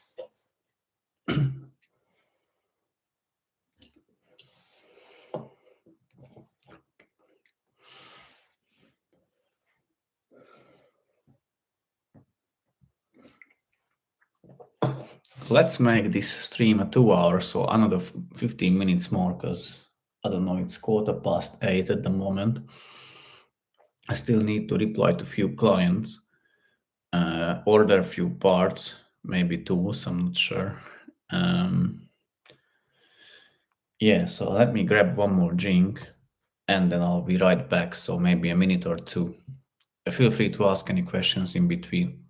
Let's make this stream a 2 hour, so another 15 minutes more, because I don't know, it's 8:15 at the moment. I still need to reply to few clients, order a few parts, maybe tools, I'm not sure. Yeah, so let me grab one more drink and then I'll be right back. So maybe a minute or two. Feel free to ask any questions in between.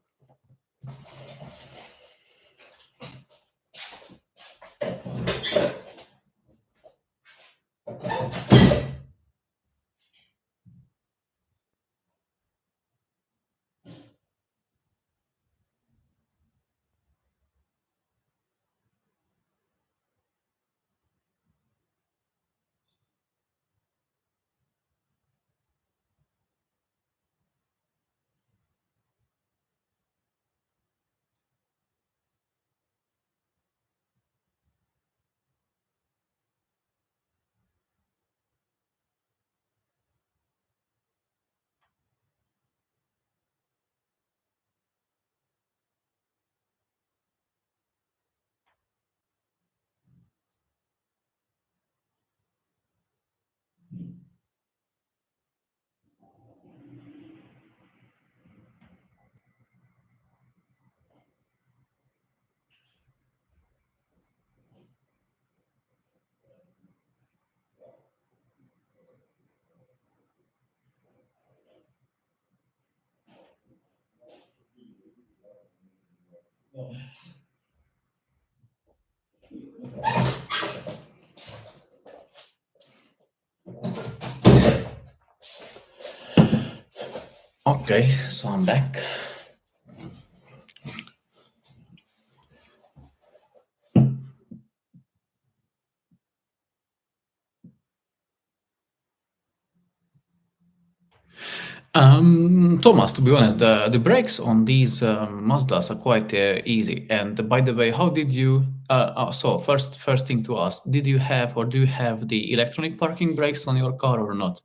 Okay, so I'm back. Thomas, to be honest, the brakes on these Mazdas are quite easy. And by the way, how did you? So first thing to ask: did you have or do you have the electronic parking brakes on your car or not?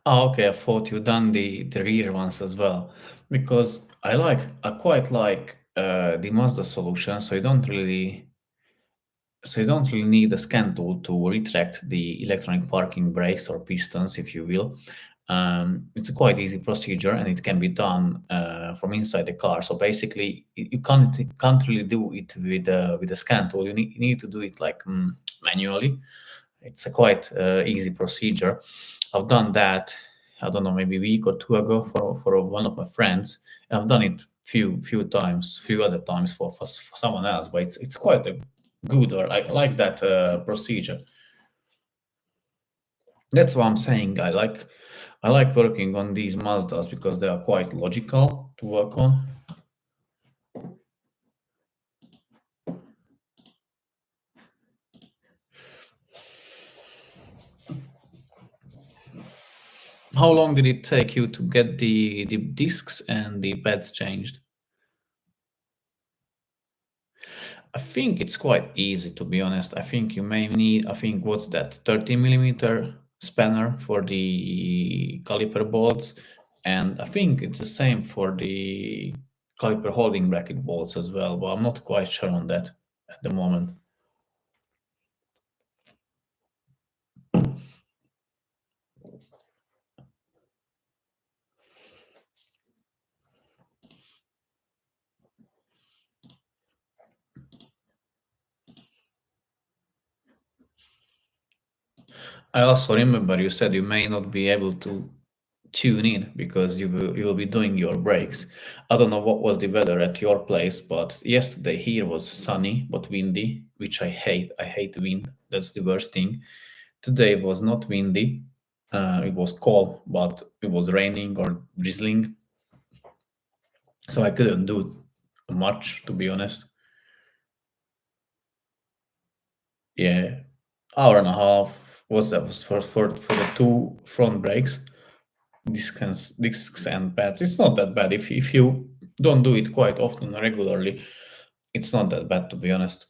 Oh, okay. I thought you done the rear ones as well, because I quite like the Mazda solution. So you don't really need a scan tool to retract the electronic parking brakes or pistons, if you will. It's a quite easy procedure, and it can be done from inside the car. So basically, you can't really do it with a scan tool. You need to do it like manually. It's a quite easy procedure. I've done that. I don't know, maybe a week or two ago for one of my friends. I've done it few times, few other times for someone else, but it's quite a good or I like that procedure. That's what I'm saying. I like working on these Mazdas because they are quite logical to work on. How long did it take you to get the discs and the pads changed? I think it's quite easy, to be honest. I think you may need, I think, what's that, 30 millimeter spanner for the caliper bolts. And I think it's the same for the caliper holding bracket bolts as well, but I'm not quite sure on that at the moment. I also remember you said you may not be able to tune in because you will be doing your breaks. I don't know what was the weather at your place, but yesterday here was sunny but windy, which I hate. I hate wind. That's the worst thing. Today was not windy. It was cold, but it was raining or drizzling, so I couldn't do much, to be honest. Yeah, hour and a half was that was for the two front brakes. Discs and pads. It's not that bad if you don't do it quite often regularly. It's not that bad, to be honest.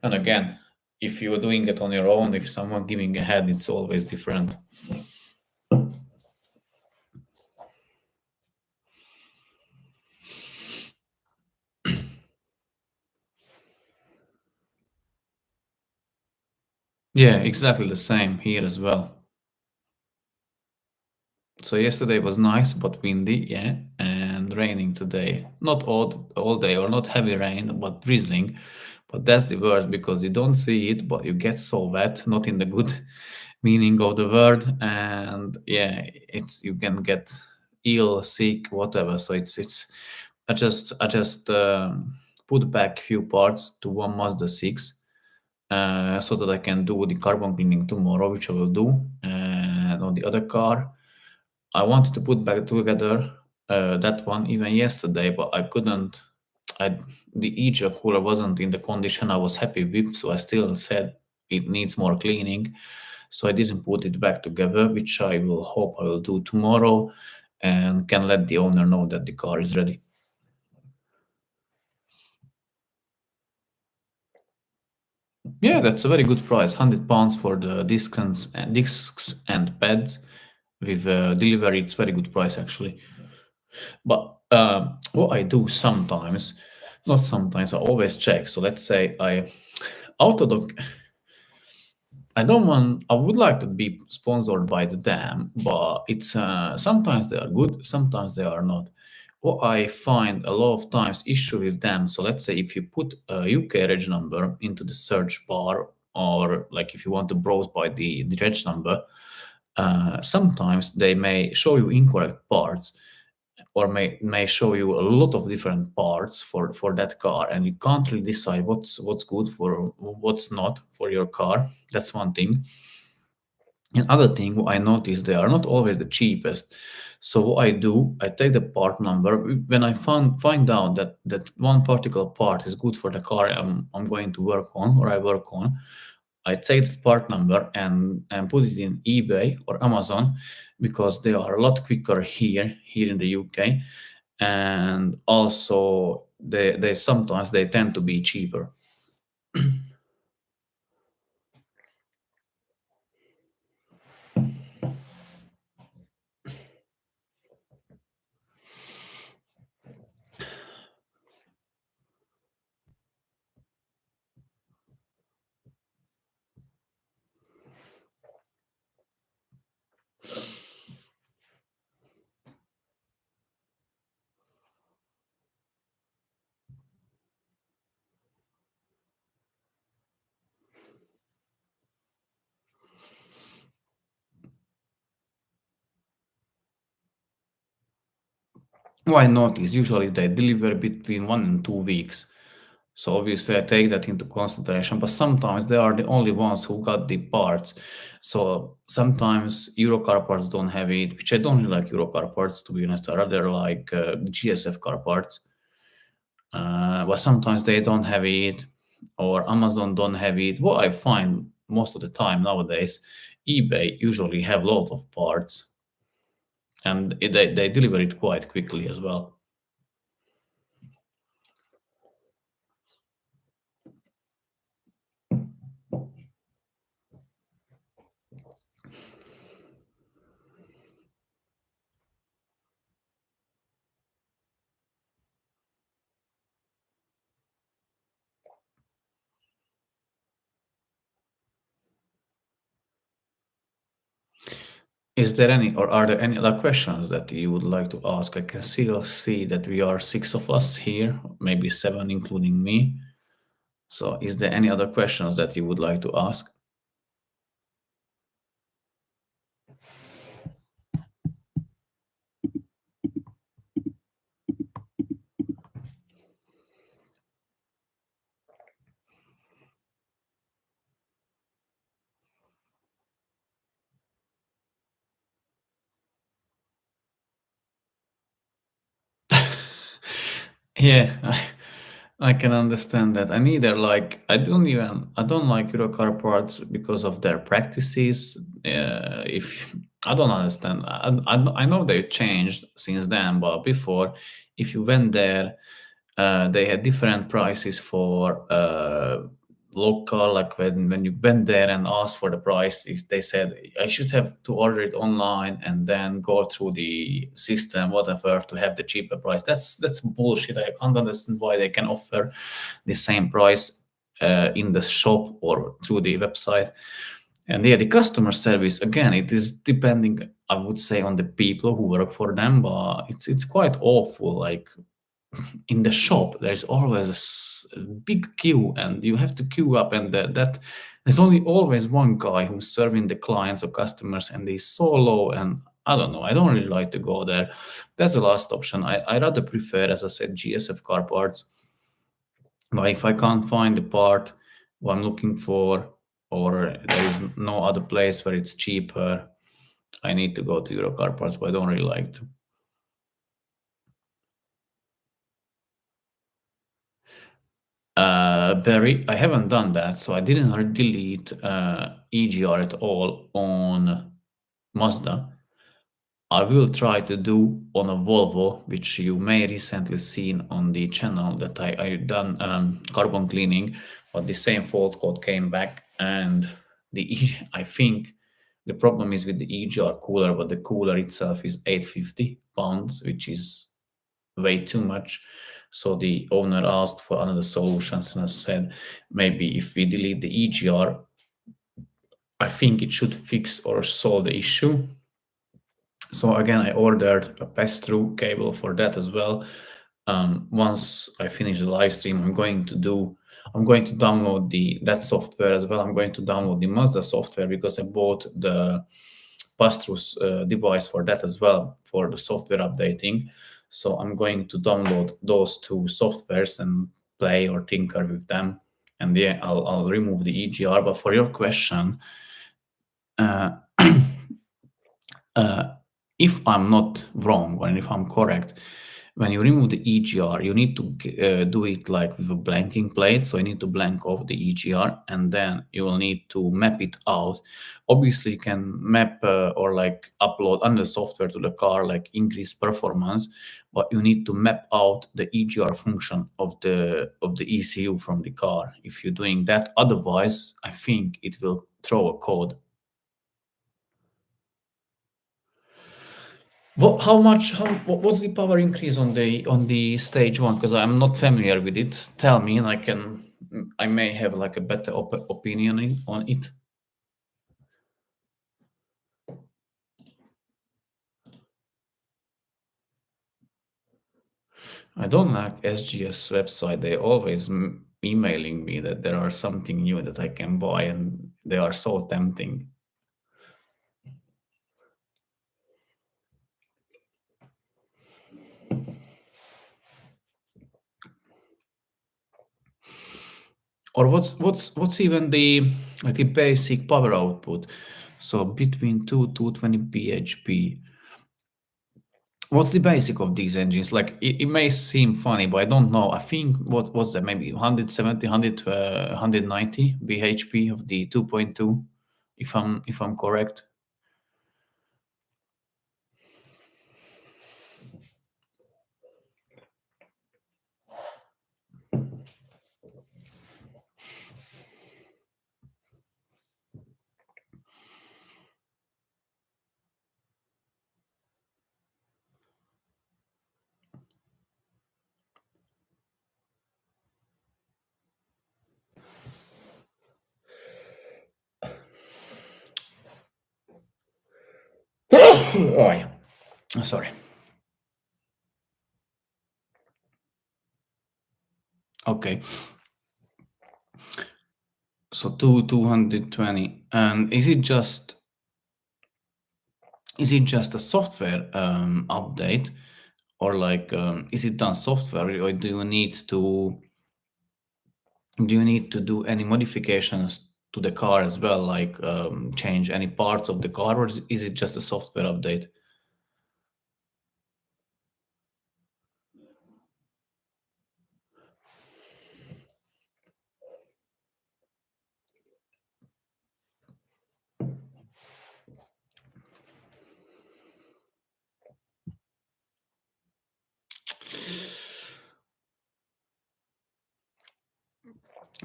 And again, if you're doing it on your own, if someone giving a hand, it's always different. Yeah, exactly the same here as well. So yesterday was nice but windy, yeah, and raining today. Not all day or not heavy rain, but drizzling. But that's the worst because you don't see it, but you get so wet, not in the good meaning of the word, and yeah, it's you can get ill, sick, whatever. So it's I just put back few parts to one Mazda 6 so that I can do the carbon cleaning tomorrow, which I will do. And on the other car, I wanted to put back together that one even yesterday, but I couldn't. I The EJ cooler wasn't in the condition I was happy with, so I still said it needs more cleaning. So I didn't put it back together, which I will hope I will do tomorrow, and can let the owner know that the car is ready. Yeah, that's a very good price. £100 for the discs and pads with delivery. It's very good price actually. But what I do sometimes, not sometimes, I always check. So let's say out of the, I don't want, I would like to be sponsored by the dam, but it's sometimes they are good, sometimes they are not. What I find a lot of times issue with them. So let's say if you put a UK reg number into the search bar, or like if you want to browse by the reg number, sometimes they may show you incorrect parts or may show you a lot of different parts for that car, and you can't really decide what's good for what's not for your car. That's one thing. Another thing what I noticed, they are not always the cheapest. So what I do, I take the part number when I find out that one particular part is good for the car I'm going to work on or I work on. I take the part number and put it in eBay or Amazon because they are a lot quicker here in the UK, and also they sometimes they tend to be cheaper. Why not? Is usually they deliver between 1 and 2 weeks. So obviously I take that into consideration, but sometimes they are the only ones who got the parts. So sometimes Eurocar parts don't have it, which I don't really like Eurocar parts, to be honest. I rather like GSF car parts. But sometimes they don't have it, or Amazon don't have it. What I find most of the time nowadays, eBay usually have a lot of parts, and they deliver it quite quickly as well. Is there any, or are there any other questions that you would like to ask? I can still see that we are six of us here, maybe seven, including me. So, is there any other questions that you would like to ask? Yeah, I can understand that. I neither like, I don't like Eurocar parts because of their practices. If I don't understand, I know they changed since then, but before, if you went there, they had different prices for local. Like when you went there and asked for the price, they said I should have to order it online and then go through the system, whatever, to have the cheaper price. That's bullshit. I can't understand why they can offer the same price in the shop or through the website. And yeah, the customer service, again, it is depending, I would say, on the people who work for them, but it's quite awful. Like in the shop there's always a big queue, and you have to queue up, and that there's only always one guy who's serving the clients or customers, and he's so low. And I don't know, I don't really like to go there. That's the last option. I rather prefer, as I said, GSF car parts. But if I can't find the part what I'm looking for, or there is no other place where it's cheaper, I need to go to Euro car parts, but I don't really like to. Barry, I haven't done that, so I didn't delete EGR at all on Mazda. I will try to do on a Volvo, which you may recently seen on the channel that I done carbon cleaning, but the same fault code came back, and I think the problem is with the EGR cooler, but the cooler itself is 850 pounds, which is way too much. So the owner asked for another solutions, and I said maybe if we delete the EGR, I think it should fix or solve the issue. So again, I ordered a pass-through cable for that as well. Once I finish the live stream, I'm going to download that software as well. I'm going to download the Mazda software because I bought the pass-through device for that as well, for the software updating. So I'm going to download those two softwares and play or tinker with them. And yeah, I'll remove the EGR. But for your question, uh, uh, if I'm not wrong, or if I'm correct, when you remove the EGR, you need to do it like with a blanking plate. So you need to blank off the EGR, and then you will need to map it out. Obviously, you can map or like upload under software to the car, like increase performance, but you need to map out the EGR function of the ECU from the car. If you're doing that, otherwise, I think it will throw a code. How much? What's the power increase on the stage one? Because I'm not familiar with it. Tell me, and I may have like a better opinion on it. I don't like SGS website. They always emailing me that there are something new that I can buy, and they are so tempting. Or what's even the like the basic power output? So between 220 bhp. What's the basic of these engines? Like it may seem funny, but I don't know. I think what's that? Maybe 170, 190 bhp of the 2.2, if I'm correct. Oh yeah, sorry. Okay, so 220, and is it just a software update, or like is it done software, or do you need to do any modifications to the car as well, like change any parts of the car, or is it just a software update?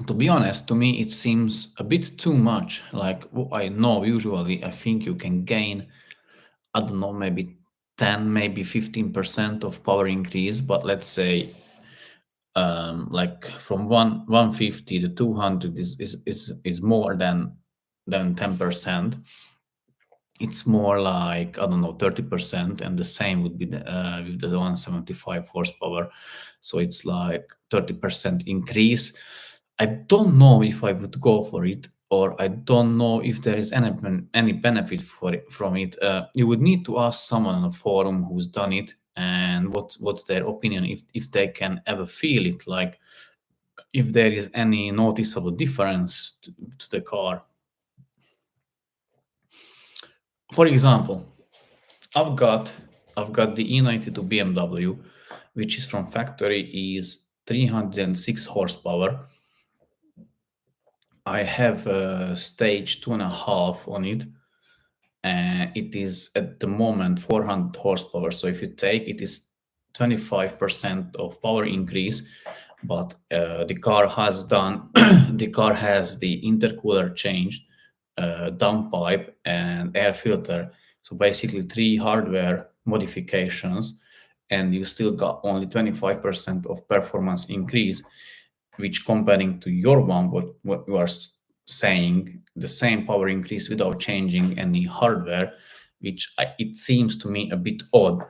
To be honest, to me, it seems a bit too much. Like I know, usually, I think you can gain, I don't know, maybe 10, maybe 15% of power increase. But let's say, like from 150 to 200 is more than 10%. It's more like, I don't know, 30%, and the same would be with the 175 horsepower. So it's like 30% increase. I don't know if I would go for it, or I don't know if there is any benefit from it. You would need to ask someone on a forum who's done it, and what's their opinion, if they can ever feel it, like if there is any noticeable difference to the car. For example, I've got I've got the E92 BMW, which is from factory, is 306 horsepower. I have a stage 2.5 on it, and it is at the moment 400 horsepower. So if you take it, is 25% of power increase, but the car has the intercooler changed, downpipe, and air filter. So basically, three hardware modifications, and you still got only 25% of performance increase, which, comparing to your one, what you are saying, the same power increase without changing any hardware, which it seems to me a bit odd.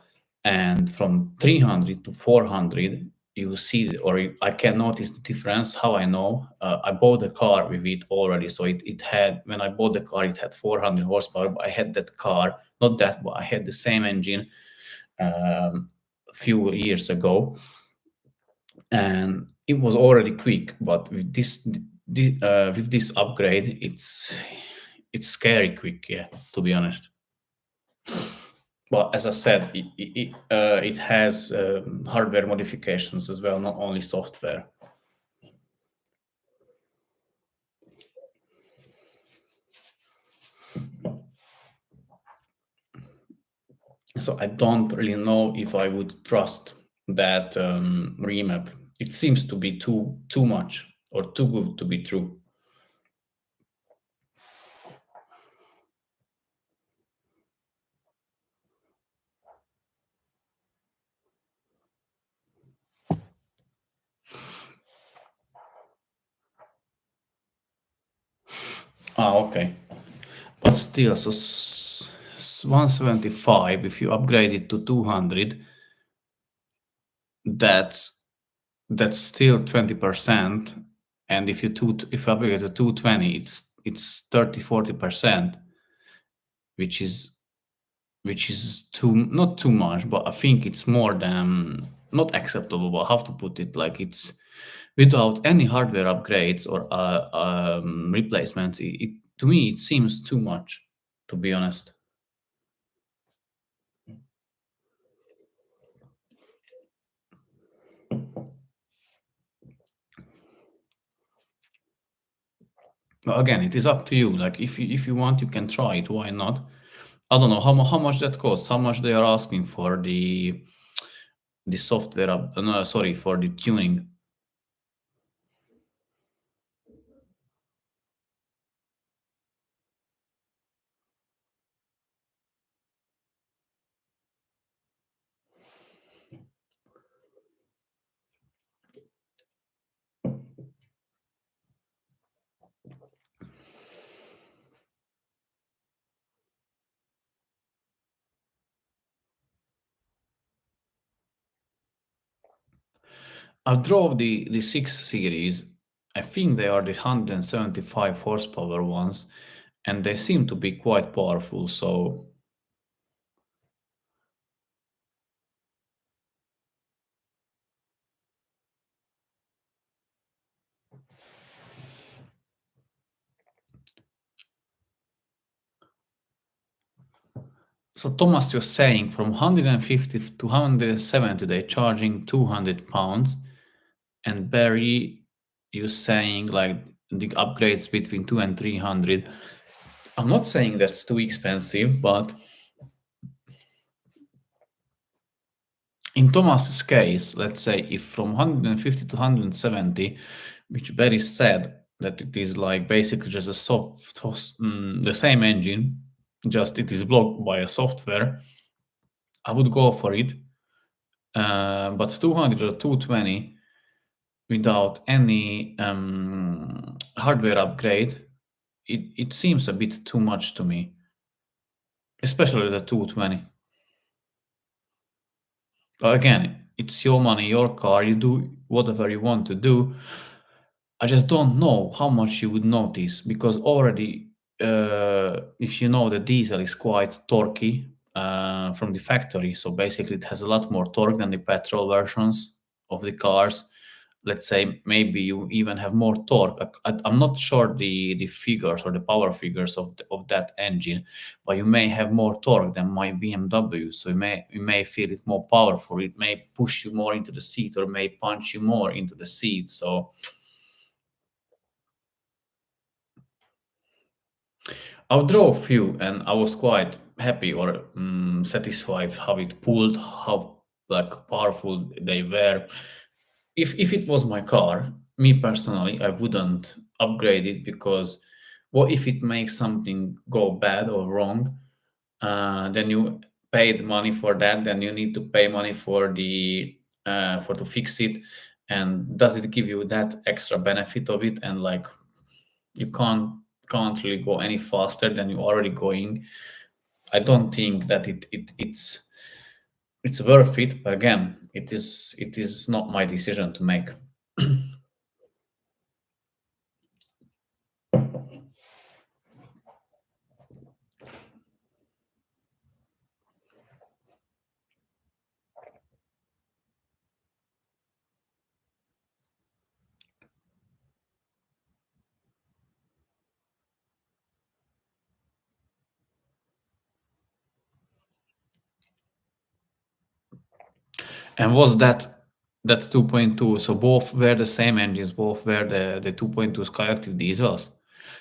And from 300 to 400, you see, or I can notice the difference. How I know? I bought the car with it already, so it had, when I bought the car, it had 400 horsepower. But I had that car, not that, but I had the same engine a few years ago, and it was already quick. But with this upgrade, it's scary quick, yeah, to be honest. But as I said, it has hardware modifications as well, not only software. So I don't really know if I would trust that remap. It seems to be too much, or too good to be true. Ah, okay. But still, so 175, if you upgrade it to 200, that's that's still 20%. And if you upgrade to 220, it's 30-40%, which is too, not too much, but I think it's more than, not acceptable, but how to put it, like without any hardware upgrades or replacements. To me, it seems too much, to be honest. But again, it is up to you. Like if you want, you can try it. Why not? I don't know how much that costs. How much they are asking for the software? No, sorry, for the tuning. I drove the 6 series. I think they are the 175 horsepower ones, and they seem to be quite powerful. So Thomas, you're saying from 150 to 170, they're charging 200 pounds, and Barry, you're saying like the upgrades between 2 and 300. I'm not saying that's too expensive, but in Thomas's case, let's say if from 150 to 170, which Barry said that it is like basically just a the same engine, just it is blocked by a software, I would go for it. But 200 or 220 without any hardware upgrade, it seems a bit too much to me, especially the 220. But again, it's your money, your car, you do whatever you want to do. I just don't know how much you would notice because already, if you know the diesel is quite torquey from the factory, so basically it has a lot more torque than the petrol versions of the cars. Let's say maybe you even have more torque. I'm not sure the figures or the power figures of that engine, but you may have more torque than my BMW. So you may feel it more powerful. It may push you more into the seat or may punch you more into the seat. So I drove few and I was quite happy or satisfied how it pulled, how like powerful they were. If it was my car, me personally, I wouldn't upgrade it because what if it makes something go bad or wrong? Then you paid money for that. Then you need to pay money for the for to fix it. And does it give you that extra benefit of it? And like you can't really go any faster than you're already going. I don't think that it's worth it. But again, it is not my decision to make. And was that 2.2? So both were the same engines, both were the 2.2 Skyactiv diesels.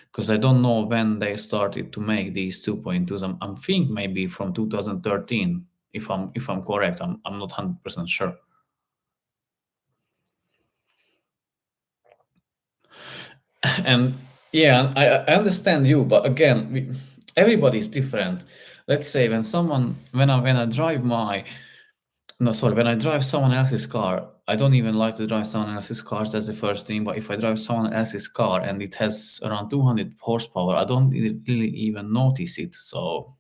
Because I don't know when they started to make these 2.2s. I'm think maybe from 2013, if I'm correct. I'm not 100% sure. And yeah, I understand you, but again, everybody's different. Let's say when I drive my no, sorry, when I drive someone else's car, I don't even like to drive someone else's car. That's the first thing. But if I drive someone else's car and it has around 200 horsepower, I don't really even notice it. So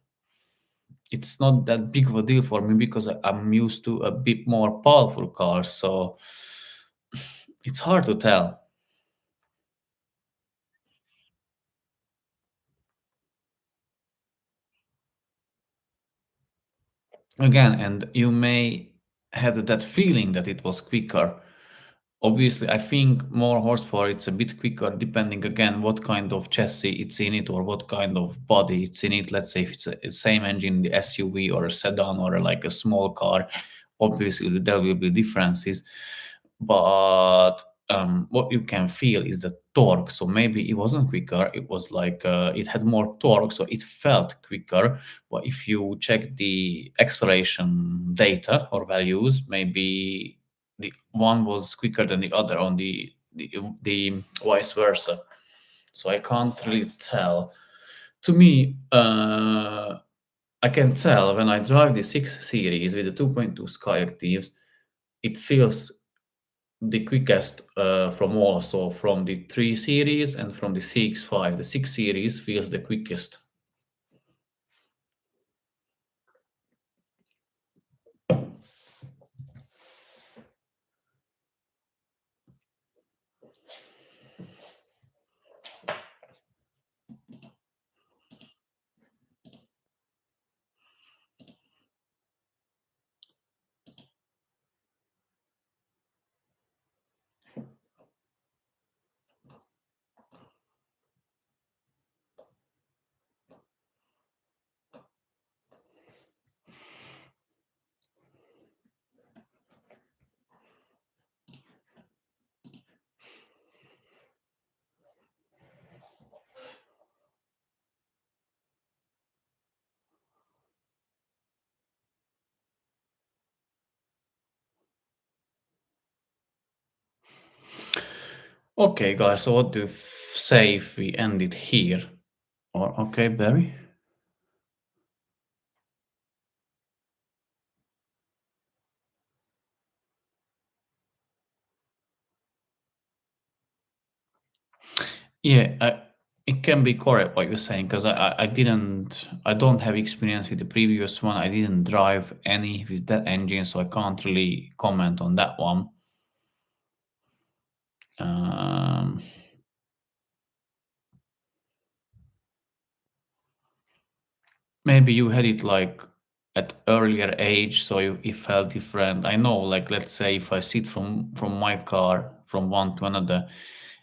it's not that big of a deal for me because I'm used to a bit more powerful cars. So it's hard to tell. Again, and you may had that feeling that it was quicker. Obviously, I think more horsepower, it's a bit quicker depending again what kind of chassis it's in it or what kind of body it's in it. Let's say if it's a same engine, the SUV or a sedan or like a small car, obviously there will be differences. But what you can feel is the torque. So maybe it wasn't quicker, it was like it had more torque, so it felt quicker. But if you check the acceleration data or values, maybe the one was quicker than the other on the vice versa. So I can't really tell. To me, I can tell when I drive the 6 series with the 2.2 Skyactivs, it feels the quickest from all. So from the 3 series and from the CX-5, the 6 series feels the quickest. Okay, guys, so what do you say if we end it here? Or okay, Barry? Yeah, it can be correct what you're saying because I don't have experience with the previous one. I didn't drive any with that engine, so I can't really comment on that one. Um, Maybe you had it like at earlier age, so it felt different. I know, like let's say if I sit from my car from one to another,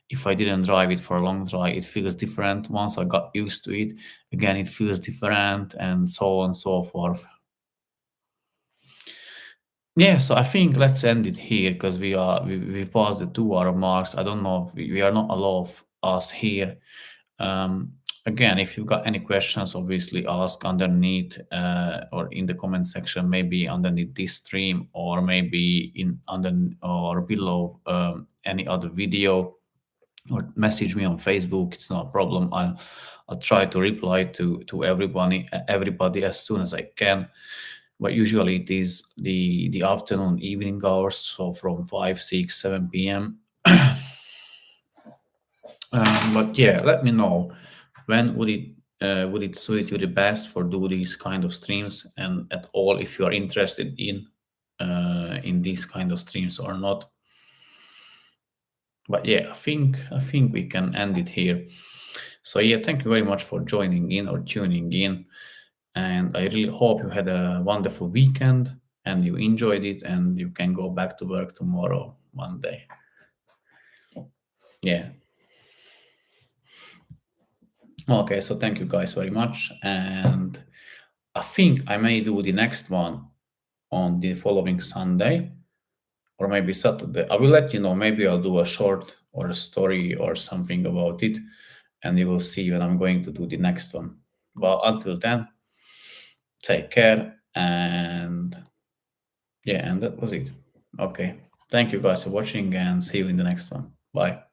if I didn't drive it for a long drive, it feels different. Once I got used to it, again it feels different, and so on and so forth. Yeah, so I think let's end it here because we've passed the 2 hour marks. I don't know if we are not a lot of us here. Um, Again, if you've got any questions, obviously ask underneath or in the comment section, maybe underneath this stream or maybe in under or below any other video, or message me on Facebook. It's not a problem. I'll try to reply to everybody as soon as I can. But usually it is the afternoon, evening hours, so from 5, 6, 7 p.m. But yeah, let me know when would it suit you the best for do these kind of streams, and at all if you are interested in these kind of streams or not. But yeah, I think we can end it here. So yeah, thank you very much for joining in or tuning in, and I really hope you had a wonderful weekend and you enjoyed it and you can go back to work tomorrow, Monday. Yeah. Okay, so thank you guys very much, and I think I may do the next one on the following Sunday or maybe Saturday. I will let you know. Maybe I'll do a short or a story or something about it, and you will see when I'm going to do the next one. But until then, take care, and yeah, and that was it. Okay. Thank you guys for watching, and see you in the next one. Bye.